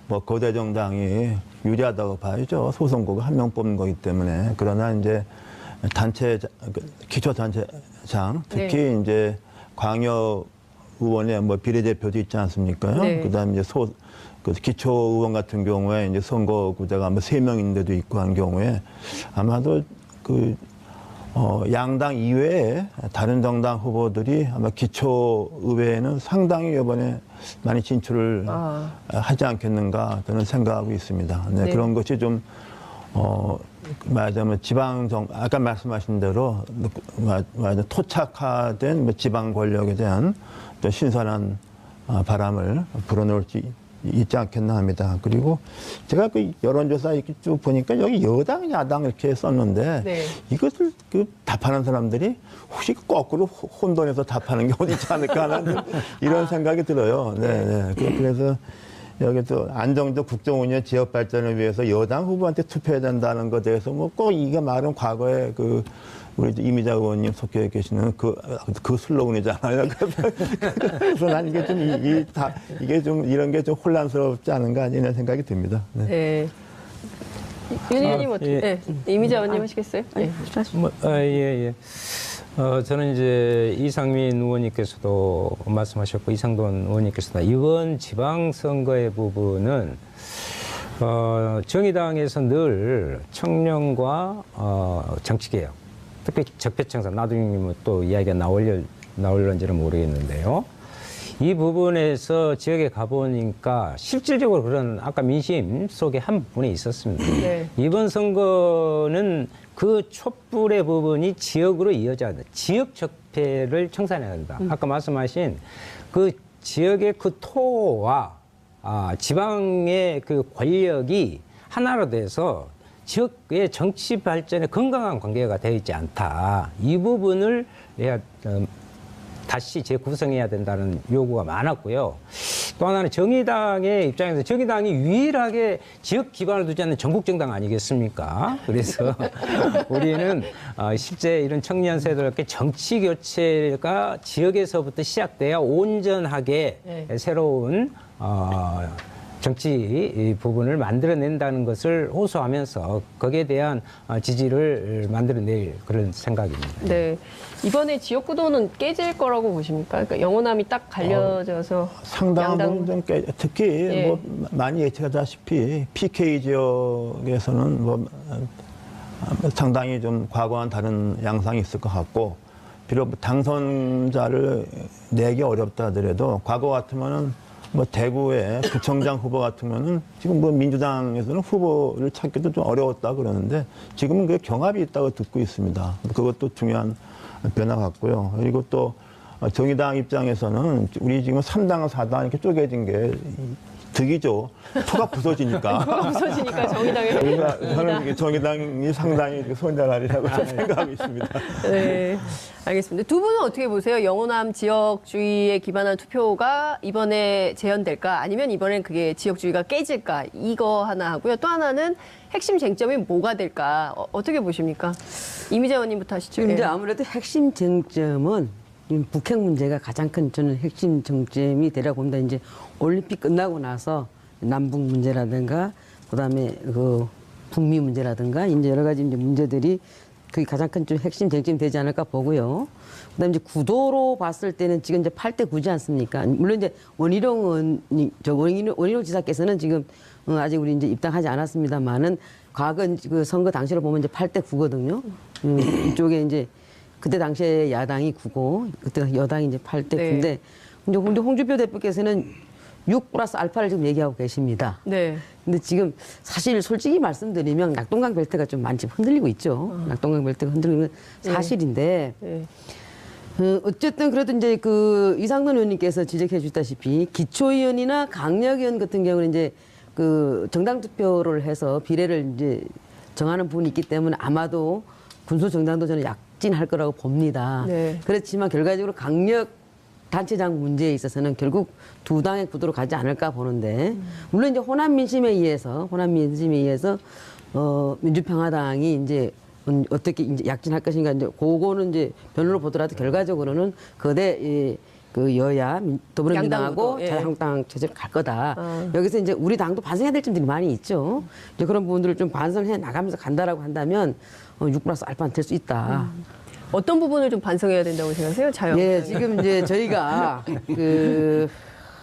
뭐 거대 정당이 유리하다고 봐야죠. 소선거가 한 명 뽑는 거기 때문에. 그러나 이제 기초단체장, 특히 네. 이제 광역 의원의 뭐 비례대표도 있지 않습니까? 네. 그다음에 이제 그 기초 의원 같은 경우에 이제 선거구제가 뭐 3명인데도 있고 한 경우에 아마도 양당 이외에 다른 정당 후보들이 아마 기초 의회에는 상당히 이번에 많이 진출을 하지 않겠는가 저는 생각하고 있습니다. 네, 네. 그런 것이 좀 말하자면 아까 말씀하신 대로 말하자면 토착화된 뭐 지방 권력에 대한 또 신선한 바람을 불어넣을 수 있지 않겠나 합니다. 그리고 제가 그 여론조사 이렇게 쭉 보니까 여기 여당, 야당 이렇게 썼는데 네. 이것을 답하는 사람들이 혹시 거꾸로 혼돈해서 답하는 경우도 있지 않을까 하는 이런 생각이 들어요. 네. 그래서 여기 또 안정적 국정운영 지역 발전을 위해서 여당 후보한테 투표해야 된다는 것에 대해서 뭐 꼭 이게 말은 과거에 우리 이미자 의원님 속해 계시는 그 슬로건이잖아요. 그래서 난 이게 좀 이런 게 좀 혼란스럽지 않은가 이런 생각이 듭니다. 네. 네. 윤 의원님 어떻게? 예. 네. 이미자 의원님 하시겠어요? 네. 예. 저는 이제 이상민 의원님께서도 말씀하셨고 이상돈 의원님께서도 이번 지방선거의 부분은 정의당에서 늘 청년과 정치개혁, 특히 적폐청산, 나중에 또 이야기가 나올런지는 모르겠는데요. 이 부분에서 지역에 가보니까 실질적으로 그런 아까 민심 속에 한 부분이 있었습니다. 네. 이번 선거는 그 촛불의 부분이 지역으로 이어져야 한다. 지역 적폐를 청산해야 한다. 아까 말씀하신 그 지역의 그 토와 지방의 그 권력이 하나로 돼서 지역의 정치 발전에 건강한 관계가 되어 있지 않다. 이 부분을 다시 재구성해야 된다는 요구가 많았고요. 또 하나는 정의당의 입장에서 정의당이 유일하게 지역 기반을 두지 않는 전국 정당 아니겠습니까? 그래서 우리는 실제 이런 청년 세대들께 정치 교체가 지역에서부터 시작돼야 온전하게 새로운 정치 부분을 만들어낸다는 것을 호소하면서 거기에 대한 지지를 만들어낼 그런 생각입니다. 네. 이번에 지역구도는 깨질 거라고 보십니까? 그러니까 영호남이 딱 갈려져서 상당 양당- 부분 좀 특히 예. 뭐 많이 예측하다시피 PK 지역에서는 뭐 상당히 좀 과거와는 다른 양상이 있을 것 같고 비록 당선자를 내기 어렵다 하더라도 과거 같으면은 뭐 대구의 구청장 후보 같으면은 지금 뭐 민주당에서는 후보를 찾기도 좀 어려웠다 그러는데 지금은 그 경합이 있다고 듣고 있습니다. 그것도 중요한 변화 같고요. 그리고 또 정의당 입장에서는 우리 지금 3당, 4당 이렇게 쪼개진 게 득이죠. 표가 부서지니까. 표가 부서지니까 정의당에 그러니까 저는 정의당이 상당히 손해라리라고 생각하고 있습니다. 네, 알겠습니다. 두 분은 어떻게 보세요? 영호남 지역주의에 기반한 투표가 이번에 재현될까? 아니면 이번엔 그게 지역주의가 깨질까? 이거 하나 하고요. 또 하나는 핵심 쟁점이 뭐가 될까? 어떻게 보십니까? 이미재 의원님부터 하시죠. 지금 이제 예. 아무래도 핵심 쟁점은 이 북핵 문제가 가장 큰 저는 핵심 쟁점이 되라고 봅니다. 이제 올림픽 끝나고 나서 남북 문제라든가 그다음에 그 북미 문제라든가 이제 여러 가지 이제 문제들이 그게 가장 큰 좀 핵심 쟁점이 되지 않을까 보고요. 그다음에 이제 구도로 봤을 때는 지금 이제 8대 9지 않습니까? 물론 이제 원희룡 지사께서는 지금 아직 우리 이제 입당하지 않았습니다만은 과거 그 선거 당시로 보면 이제 8대 9거든요. 이쪽에 이제 그때 당시에 야당이 9고 그때 여당이 이제 8대 네. 9인데 근데 홍준표 대표께서는 6 플러스 알파를 지금 얘기하고 계십니다. 네. 근데 지금 사실 솔직히 말씀드리면 낙동강 벨트가 좀 많이 흔들리고 있죠. 낙동강 벨트가 흔들리는 사실인데 네. 어쨌든 그래도 이제 그 이상돈 의원님께서 지적해 주셨다시피 기초의원이나 강력의원 같은 경우는 이제 그 정당 투표를 해서 비례를 이제 정하는 부분이 있기 때문에 아마도 군소 정당도 저는 약진할 거라고 봅니다. 네. 그렇지만 결과적으로 강력 단체장 문제에 있어서는 결국 두 당의 구도로 가지 않을까 보는데 물론 이제 호남 민심에 의해서 민주평화당이 이제 어떻게 이제 약진할 것인가 이제 그거는 이제 변론을 보더라도 결과적으로는 거대 그 여야 더불어민주당하고 양당구도, 예. 자유한국당 체제로 갈 거다. 여기서 이제 우리 당도 반성해야 될 점들이 많이 있죠. 이제 그런 부분들을 좀 반성해 나가면서 간다라고 한다면 6 플러스 알파는 될 수 있다. 어떤 부분을 좀 반성해야 된다고 생각하세요? 자유한국당이? 예, 지금 이제 저희가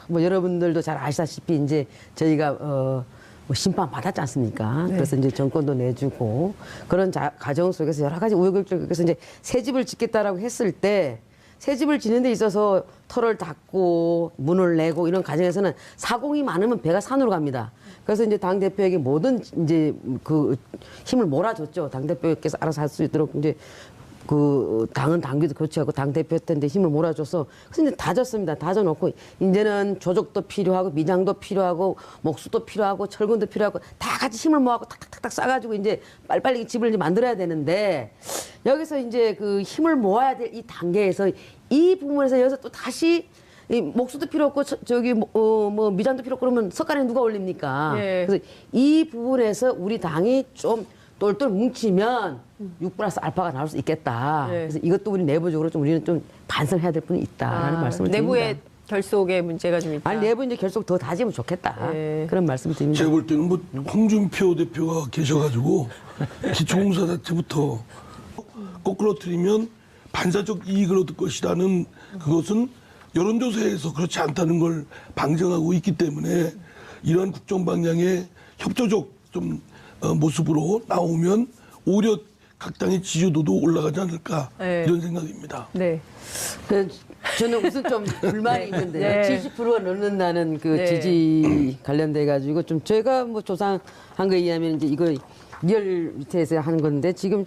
뭐 여러분들도 잘 아시다시피 이제 저희가 뭐 심판 받았지 않습니까? 그래서 이제 정권도 내주고 그런 과정 속에서 여러 가지 우여곡절에서 이제 새 집을 짓겠다라고 했을 때 새 집을 짓는 데 있어서 털을 닫고 문을 내고 이런 과정에서는 사공이 많으면 배가 산으로 갑니다. 그래서 이제 당 대표에게 모든 이제 그 힘을 몰아줬죠. 당 대표께서 알아서 할 수 있도록 이제 그 당은 당규도 교체하고 당 대표한테 힘을 몰아줘서 그래서 이제 다졌습니다. 다져놓고 이제는 조직도 필요하고 미장도 필요하고 목수도 필요하고 철근도 필요하고 다 같이 힘을 모아서 탁탁탁탁 싸가지고 이제 빨리빨리 집을 이제 만들어야 되는데 여기서 이제 그 힘을 모아야 될 이 단계에서 이 부분에서 여기서 또 다시 이 목수도 필요 없고 저기 뭐 미장도 필요 없고 그러면 석간에 누가 올립니까? 예. 그래서 이 부분에서 우리 당이 좀 똘똘 뭉치면 6 플러스 알파가 나올 수 있겠다. 네. 그래서 이것도 우리 내부적으로 좀 우리는 좀 반성해야 될 부분이 있다라는 말씀을 드립니다. 내부의 결속에 문제가 좀 있다. 아니 내부 이제 결속 더 다지면 좋겠다. 네. 그런 말씀을 드립니다. 제가 볼 때는 뭐 홍준표 대표가 계셔가지고 기초공사 자체부터 거꾸로뜨리면 반사적 이익을 얻을 것이라는 그것은 여론조사에서 그렇지 않다는 걸 방증하고 있기 때문에 이러한 국정 방향의 협조적 좀 모습으로 나오면 오히려 각 당의 지지도도 올라가지 않을까 네. 이런 생각입니다. 네. 그 저는 우선 좀 불만이 있는데 네. 70%가 넘는다는 그 네. 지지 관련돼 가지고 좀 제가 뭐 조사한 거에 의하면 이제 이거 리얼 밑에서 한 건데 지금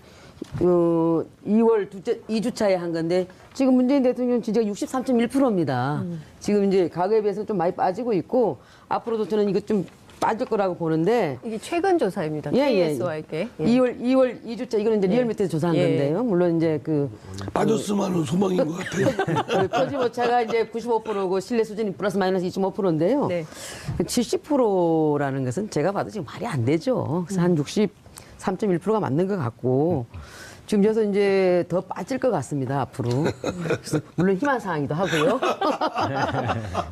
2월 2주차에 한 건데 지금 문재인 대통령 지지가 63.1%입니다. 지금 이제 과거에 비해서 좀 많이 빠지고 있고 앞으로도 저는 이거 좀 빠질 거라고 보는데 이게 최근 조사입니다. 예, 예. KSYK. 2월 2주차 이거는 이제 리얼 밑에서 조사한 예. 건데요. 물론 이제 빠졌으면 하는 소망인 것 같아요. 표지 오차가 이제 95%고 신뢰 수준이 플러스 마이너스 2.5%인데요. 네. 70%라는 것은 제가 봐도 지금 말이 안 되죠. 그래서 한 63.1%가 맞는 것 같고 지금 저서 이제 더 빠질 것 같습니다 앞으로. 그래서 물론 희망 사항이기도 하고요.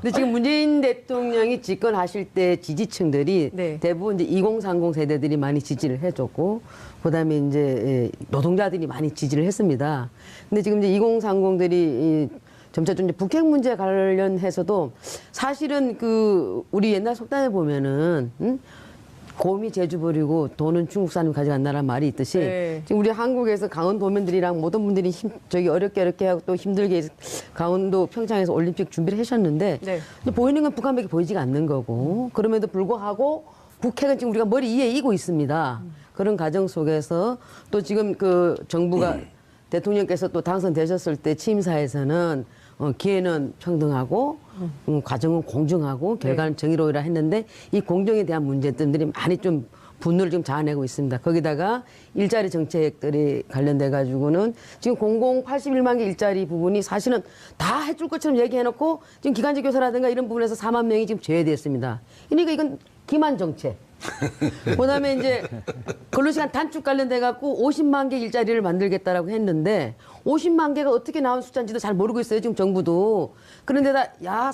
근데 지금 문재인 대통령이 집권하실 때 지지층들이 네. 대부분 이제 2030 세대들이 많이 지지를 해줬고 그다음에 이제 노동자들이 많이 지지를 했습니다. 근데 지금 이제 2030들이 점차 좀 이제 북핵 문제 관련해서도 사실은 그 우리 옛날 속담에 보면은 곰이 제주 버리고 돈은 중국 사람 가져간다는 말이 있듯이 네. 지금 우리 한국에서 강원도민들이랑 모든 분들이 저기 어렵게 하고 또 힘들게 강원도 평창에서 올림픽 준비를 하셨는데 네. 근데 보이는 건 북한밖에 보이지가 않는 거고 그럼에도 불구하고 북핵은 지금 우리가 머리 위에 이고 있습니다. 그런 과정 속에서 또 지금 그 정부가 대통령께서 또 당선되셨을 때 취임사에서는 기회는 평등하고 과정은 공정하고 결과는 정의로우라 했는데 이 공정에 대한 문제점들이 많이 좀 분노를 좀 자아내고 있습니다. 거기다가 일자리 정책들이 관련돼 가지고는 지금 공공 81만 개 일자리 부분이 사실은 다 해줄 것처럼 얘기해놓고 지금 기간제 교사라든가 이런 부분에서 4만 명이 지금 제외됐습니다. 그러니까 이건 기만 정책. 그다음에 이제 근로시간 단축 관련돼 갖고 50만 개 일자리를 만들겠다라고 했는데 50만 개가 어떻게 나온 숫자인지도 잘 모르고 있어요 지금 정부도. 그런데다 여야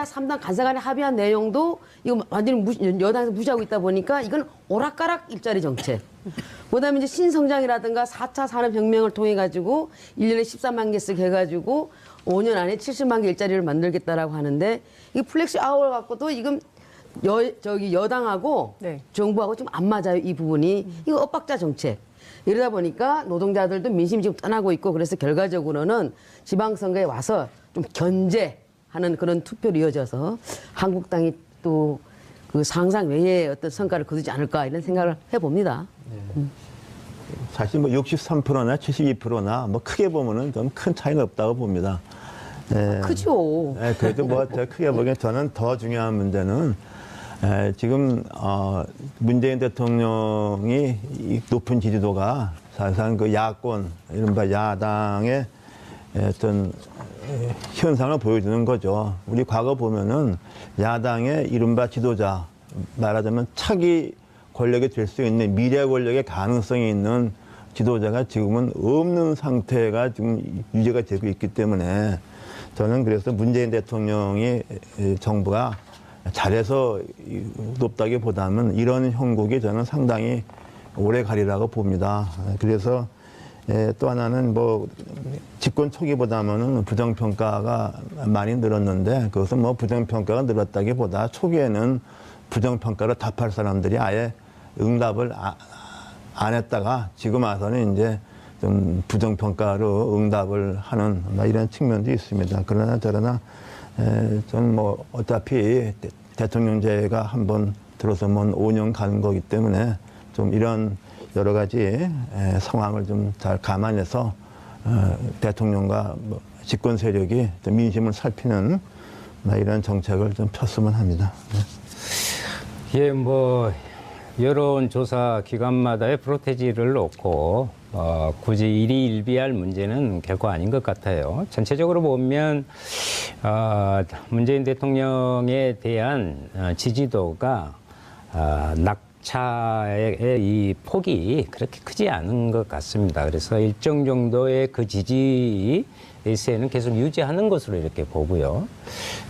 3당 간사간에 합의한 내용도 이거 완전히 여당에서 무시하고 있다 보니까 이건 오락가락 일자리 정책. 그다음에 이제 신성장이라든가 4차 산업혁명을 통해 가지고 1년에 13만 개씩 해가지고 5년 안에 70만 개 일자리를 만들겠다라고 하는데 이 플렉시 아워를 갖고도 이건 여당하고 네. 정부하고 좀 안 맞아요 이 부분이. 이거 엇박자 정책. 이러다 보니까 노동자들도 민심이 지금 떠나고 있고 그래서 결과적으로는 지방선거에 와서 좀 견제하는 그런 투표로 이어져서 한국당이 또 그 상상 외의 어떤 성과를 거두지 않을까 이런 생각을 해봅니다. 사실 뭐 63%나 72%나 뭐 크게 보면은 좀 큰 차이는 없다고 봅니다. 예. 크죠. 예, 그래도 뭐 제가 크게 보기엔 저는 더 중요한 문제는 지금 문재인 대통령이 이 높은 지지도가 사실상 그 야권, 이른바 야당의 어떤 현상을 보여주는 거죠. 우리 과거 보면은 야당의 이른바 지도자, 말하자면 차기 권력이 될 수 있는 미래 권력의 가능성이 있는 지도자가 지금은 없는 상태가 지금 유지가 되고 있기 때문에 저는 그래서 문재인 대통령이 정부가 잘해서 높다기보다는 이런 형국이 저는 상당히 오래 가리라고 봅니다. 그래서 또 하나는 뭐 집권 초기보다는 부정평가가 많이 늘었는데 그것은 뭐 부정평가가 늘었다기보다 초기에는 부정평가를 답할 사람들이 아예 응답을 안 했다가 지금 와서는 이제 좀 부정평가로 응답을 하는 이런 측면도 있습니다. 그러나 저러나 저는 뭐 어차피 대통령제가 한번 들어서면 5년 가는 거기 때문에 좀 이런 여러 가지 상황을 좀 잘 감안해서 대통령과 뭐 집권 세력이 좀 민심을 살피는 이런 정책을 좀 폈으면 합니다. 예, 뭐 여론조사 기관마다의 프로테지를 놓고 굳이 일희일비할 문제는 결코 아닌 것 같아요. 전체적으로 보면 문재인 대통령에 대한 지지도가 낙차의 이 폭이 그렇게 크지 않은 것 같습니다. 그래서 일정 정도의 그 지지세는 계속 유지하는 것으로 이렇게 보고요.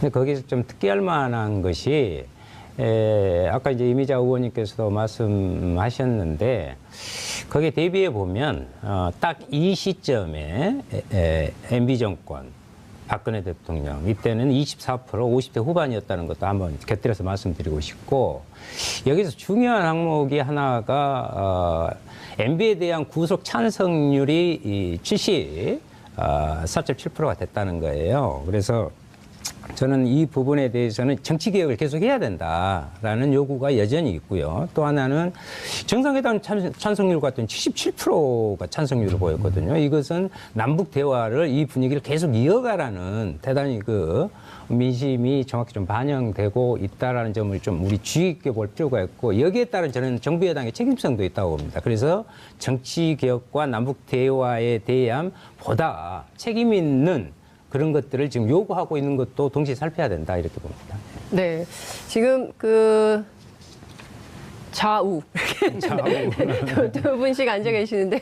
근데 거기서 좀 특기할 만한 것이 아까 이제 이미자 의원님께서도 말씀하셨는데 거기에 대비해 보면 딱 이 시점에 MB 정권 박근혜 대통령 이때는 24% 50대 후반이었다는 것도 한번 곁들여서 말씀드리고 싶고 여기서 중요한 항목이 하나가 MB에 대한 구속 찬성률이 70 4.7%가 됐다는 거예요. 그래서 저는 이 부분에 대해서는 정치 개혁을 계속해야 된다라는 요구가 여전히 있고요. 또 하나는 정상회담 찬성률 같은 77%가 찬성률을 보였거든요. 이것은 남북 대화를 이 분위기를 계속 이어가라는 대단히 그 민심이 정확히 좀 반영되고 있다라는 점을 좀 우리 주의 깊게 볼 필요가 있고, 여기에 따른 저는 정부 여당의 책임성도 있다고 봅니다. 그래서 정치 개혁과 남북 대화에 대한 보다 책임 있는 그런 것들을 지금 요구하고 있는 것도 동시에 살펴야 된다, 이렇게 봅니다. 네. 지금 그 좌우 두 분씩 앉아 계시는데요.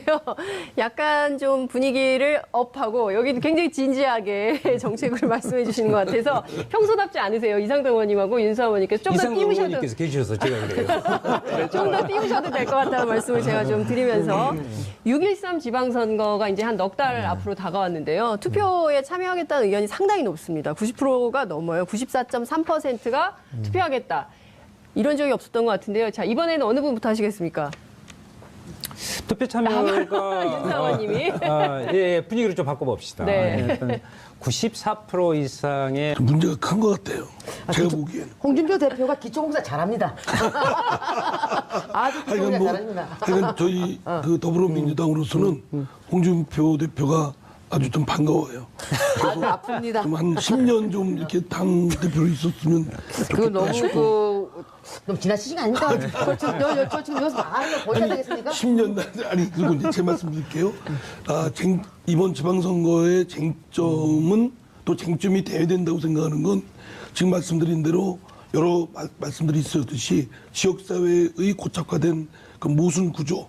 약간 좀 분위기를 업하고 여기도 굉장히 진지하게 정책을 말씀해 주시는 것 같아서 평소답지 않으세요. 이상동 의원님하고 윤수아 의원님께서 좀 더 이상동 띄우셔도 의원님께서 계셔서 제가 그래요. 좀 더 띄우셔도 될 것 같다는 말씀을 제가 좀 드리면서 6.13 지방선거가 이제 한 넉 달 앞으로 다가왔는데요. 투표에 참여하겠다는 의견이 상당히 높습니다. 90%가 넘어요. 94.3%가 투표하겠다. 이런 적이 없었던 것 같은데요. 자, 이번에는 어느 분부터 하시겠습니까? 투표 참여가 윤수아 의원님이. 예, 분위기를 좀 바꿔봅시다. 네. 일단 94% 이상의 문제가 큰 것 같아요. 제가 보기엔. 홍준표 대표가 기초공사 잘합니다. 아주 기초공사 잘합니다. 하여간 저희 그 더불어민주당으로서는 홍준표 대표가 아주 좀 반가워요. 아주 아픕니다. 좀 한 10년 좀 이렇게 당 대표로 있었으면 그거 너무 너무 지나치신 거 아닙니까? 저 지금 여기서 망하는 걸 보셔야 되겠습니까? 10년 아니 그리고 이제 제 말씀 드릴게요. 이번 지방선거의 쟁점은 또 쟁점이 돼야 된다고 생각하는 건 지금 말씀드린 대로 여러 말씀들이 있었듯이 지역사회의 고착화된 그 모순 구조,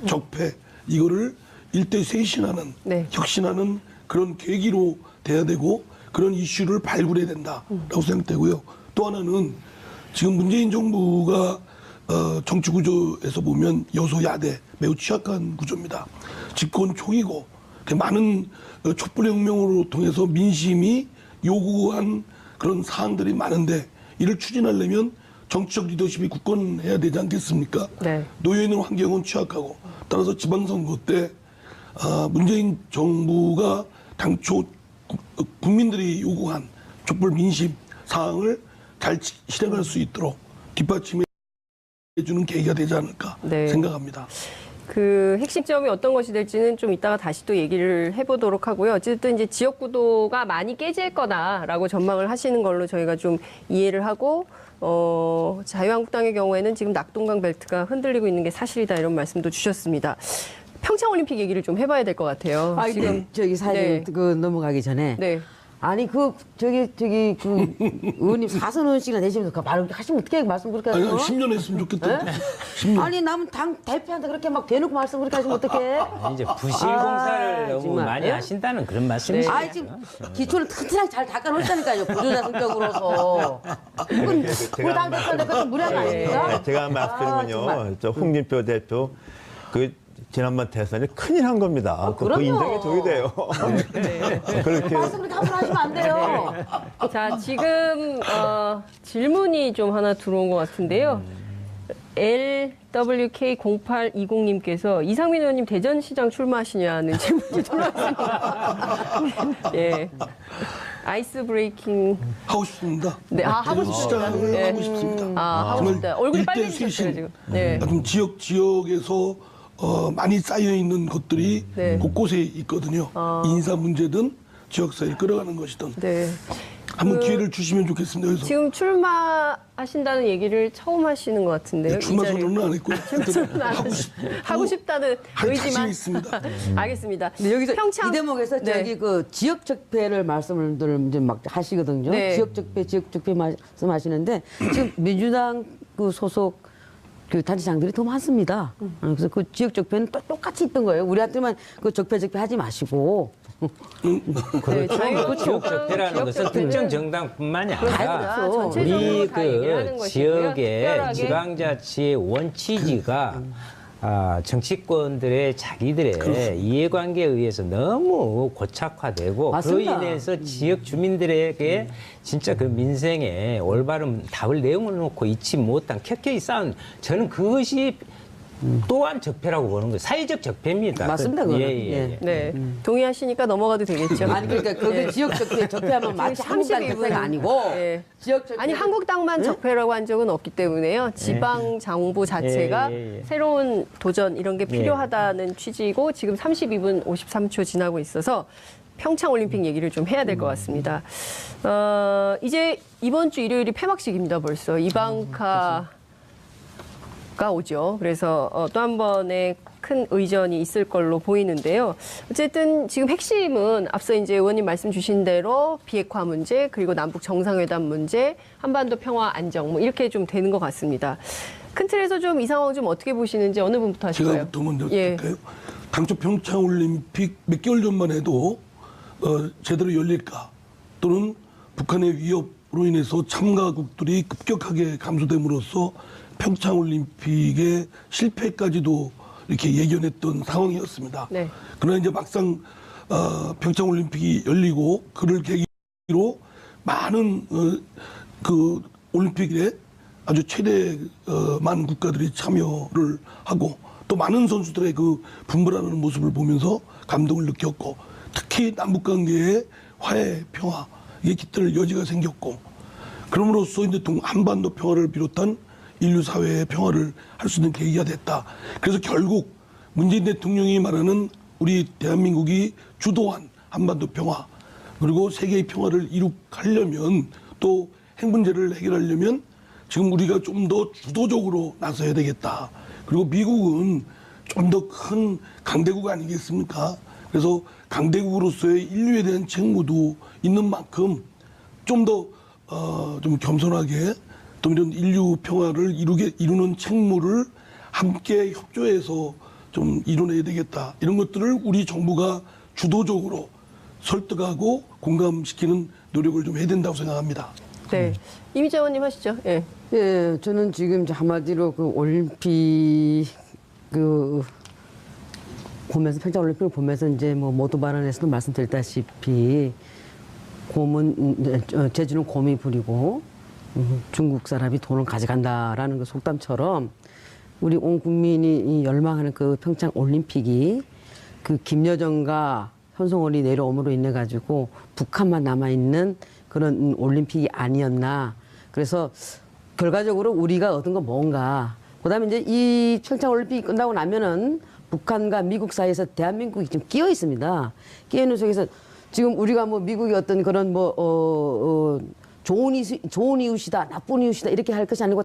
적폐 이거를 일대 쇄신하는 네. 혁신하는 그런 계기로 돼야 되고 그런 이슈를 발굴해야 된다라고 생각되고요. 또 하나는 지금 문재인 정부가 정치 구조에서 보면 여소야대 매우 취약한 구조입니다. 집권 초기고 많은 촛불혁명으로 통해서 민심이 요구한 그런 사항들이 많은데 이를 추진하려면 정치적 리더십이 굳건해야 되지 않겠습니까? 네. 놓여있는 환경은 취약하고 따라서 지방선거 때 문재인 정부가 당초 국민들이 요구한 촛불 민심 사항을 잘 실행할 수 있도록 뒷받침해 주는 계기가 되지 않을까 네. 생각합니다. 그 핵심점이 어떤 것이 될지는 좀 이따가 다시 또 얘기를 해보도록 하고요. 어쨌든 이제 지역 구도가 많이 깨질 거다라고 전망을 하시는 걸로 저희가 좀 이해를 하고, 자유한국당의 경우에는 지금 낙동강 벨트가 흔들리고 있는 게 사실이다 이런 말씀도 주셨습니다. 평창올림픽 얘기를 좀 해봐야 될 것 같아요. 아, 지금 저기 사진 네. 그 넘어가기 전에 네. 아니 저기 그 의원님 4선 의원씩이나 되시면서 그 말을 하시면 어떻게 말씀 그렇게 아니, 하세요? 10년 했으면 좋겠다. 10년. 아니 남은 당 대표한테 그렇게 막 대놓고 말씀 그렇게 하시면 어떡해? 이제 부실공사를 너무 정말. 많이 예? 하신다는 그런 말씀이시죠. 아이 지금 기초를 튼튼하게 잘 닦아놓으시다니까요. 구조자 성격으로서. 이건 우리 당 대표한테 그것도 무례한 거 아닙니까? 제가 말씀드리면요, 저 홍준표 대표 그 지난번 대선에 큰일 한 겁니다. 그 그럼요. 인정이 저기 돼요. 그렇게 말씀 그렇게 함부로 하시면 안 돼요. 자, 지금 질문이 좀 하나 들어온 것 같은데요. LWK0820님께서 이상민 의원님 대전시장 출마하시냐는 질문이 들어왔습니다. 예. 아이스 브레이킹. 하고 싶습니다. 네, 하고 싶습니다. 시장을 네. 하고 싶습니다. 하고 정말 싶다. 얼굴이 일대 빨개지셨어요, 쇄신. 지금. 네. 좀 지역에서 많이 쌓여 있는 것들이 네. 곳곳에 있거든요. 인사 문제든 지역사회 끌어가는 것이든 네. 한번 기회를 주시면 좋겠습니다. 그래서 지금 출마하신다는 얘기를 처음 하시는 것 같은데요. 출마 이 자리에. 선언은 안 했고요. 출마 안 하고 싶다는 할 자신 의지만. 있습니다. 알겠습니다. 근데 여기서 평창 이 대목에서 네. 저기 그 지역 적폐를 말씀을 이제 막 하시거든요. 네. 지역 적폐 말씀하시는데 지금 민주당 그 소속 그 단체장들이 더 많습니다. 그래서 그 지역 적폐는 또 똑같이 있던 거예요. 우리한테만 그 적폐 하지 마시고. 네, 저희 지역 적폐라는 것은 특정 정당뿐만이 아니라 그렇죠. 전체적으로 우리 다 얘기를 하는 그 것이고요. 지역의 특별하게. 지방자치의 원취지가 정치권들의 자기들의 이해관계에 의해서 너무 고착화되고 맞습니다. 그로 인해서 지역 주민들에게 진짜 그 민생에 올바른 답을 내어놓고 있지 못한 켜켜이 쌓은 저는 그것이 또한 적폐라고 보는 거예요. 사회적 적폐입니다. 맞습니다, 그거는. 예. 네. 동의하시니까 넘어가도 되겠죠. 아니 그러니까 그게 지역 적폐 적폐하면 마치 한국당 32분. 적폐가 아니고 예. 지역 적폐 아니 한국당만 적폐라고 한 적은 없기 때문에요. 지방 정부 자체가 예. 새로운 도전 이런 게 필요하다는 취지고 지금 32분 53초 지나고 있어서 평창 올림픽 얘기를 좀 해야 될 것 같습니다. 이제 이번 주 일요일이 폐막식입니다. 벌써 이방카가 오죠. 그래서 또 한 번의 큰 의전이 있을 걸로 보이는데요. 어쨌든 지금 핵심은 앞서 이제 의원님 말씀 주신 대로 비핵화 문제 그리고 남북 정상회담 문제, 한반도 평화 안정 뭐 이렇게 좀 되는 것 같습니다. 큰 틀에서 좀 이 상황 좀 어떻게 보시는지 어느 분부터 하실까요? 제가부터 먼저 예. 할까요? 당초 평창 올림픽 몇 개월 전만 해도 제대로 열릴까 또는 북한의 위협으로 인해서 참가국들이 급격하게 감소됨으로써 평창 올림픽의 실패까지도 이렇게 예견했던 상황이었습니다. 네. 그러나 이제 막상 평창 올림픽이 열리고 그를 계기로 많은 그 올림픽에 아주 최대 많은 국가들이 참여를 하고 또 많은 선수들의 그 분발하는 모습을 보면서 감동을 느꼈고 특히 남북 관계의 화해, 평화 이게 깃들 여지가 생겼고 그럼으로써 이제 한반도 평화를 비롯한 인류 사회의 평화를 할 수 있는 계기가 됐다. 그래서 결국 문재인 대통령이 말하는 우리 대한민국이 주도한 한반도 평화 그리고 세계의 평화를 이룩하려면 또 핵 문제를 해결하려면 지금 우리가 좀 더 주도적으로 나서야 되겠다. 그리고 미국은 좀 더 큰 강대국 아니겠습니까? 그래서 강대국으로서의 인류에 대한 책무도 있는 만큼 좀 더 좀 겸손하게 또 이런 인류 평화를 이루는 책무를 함께 협조해서 좀 이뤄내야 되겠다. 이런 것들을 우리 정부가 주도적으로 설득하고 공감시키는 노력을 좀 해야 된다고 생각합니다. 네. 이미자 의원님 하시죠. 예. 예, 저는 지금 한마디로 그 올림픽 보면서 평창 올림픽을 보면서 이제 뭐 모두 발언에서도 말씀드렸다시피 제주는 곰이 부리고 중국 사람이 돈을 가져간다라는 그 속담처럼 우리 온 국민이 열망하는 그 평창 올림픽이 그 김여정과 현송월이 내려옴으로 인해 가지고 북한만 남아 있는 그런 올림픽이 아니었나. 그래서 결과적으로 우리가 얻은 건 뭔가. 그다음에 이제 이 평창 올림픽이 끝나고 나면은 북한과 미국 사이에서 대한민국이 지금 끼어 있습니다. 끼어 있는 속에서 지금 우리가 뭐 미국이 어떤 그런 좋은 이웃이다, 나쁜 이웃이다 이렇게 할 것이 아니고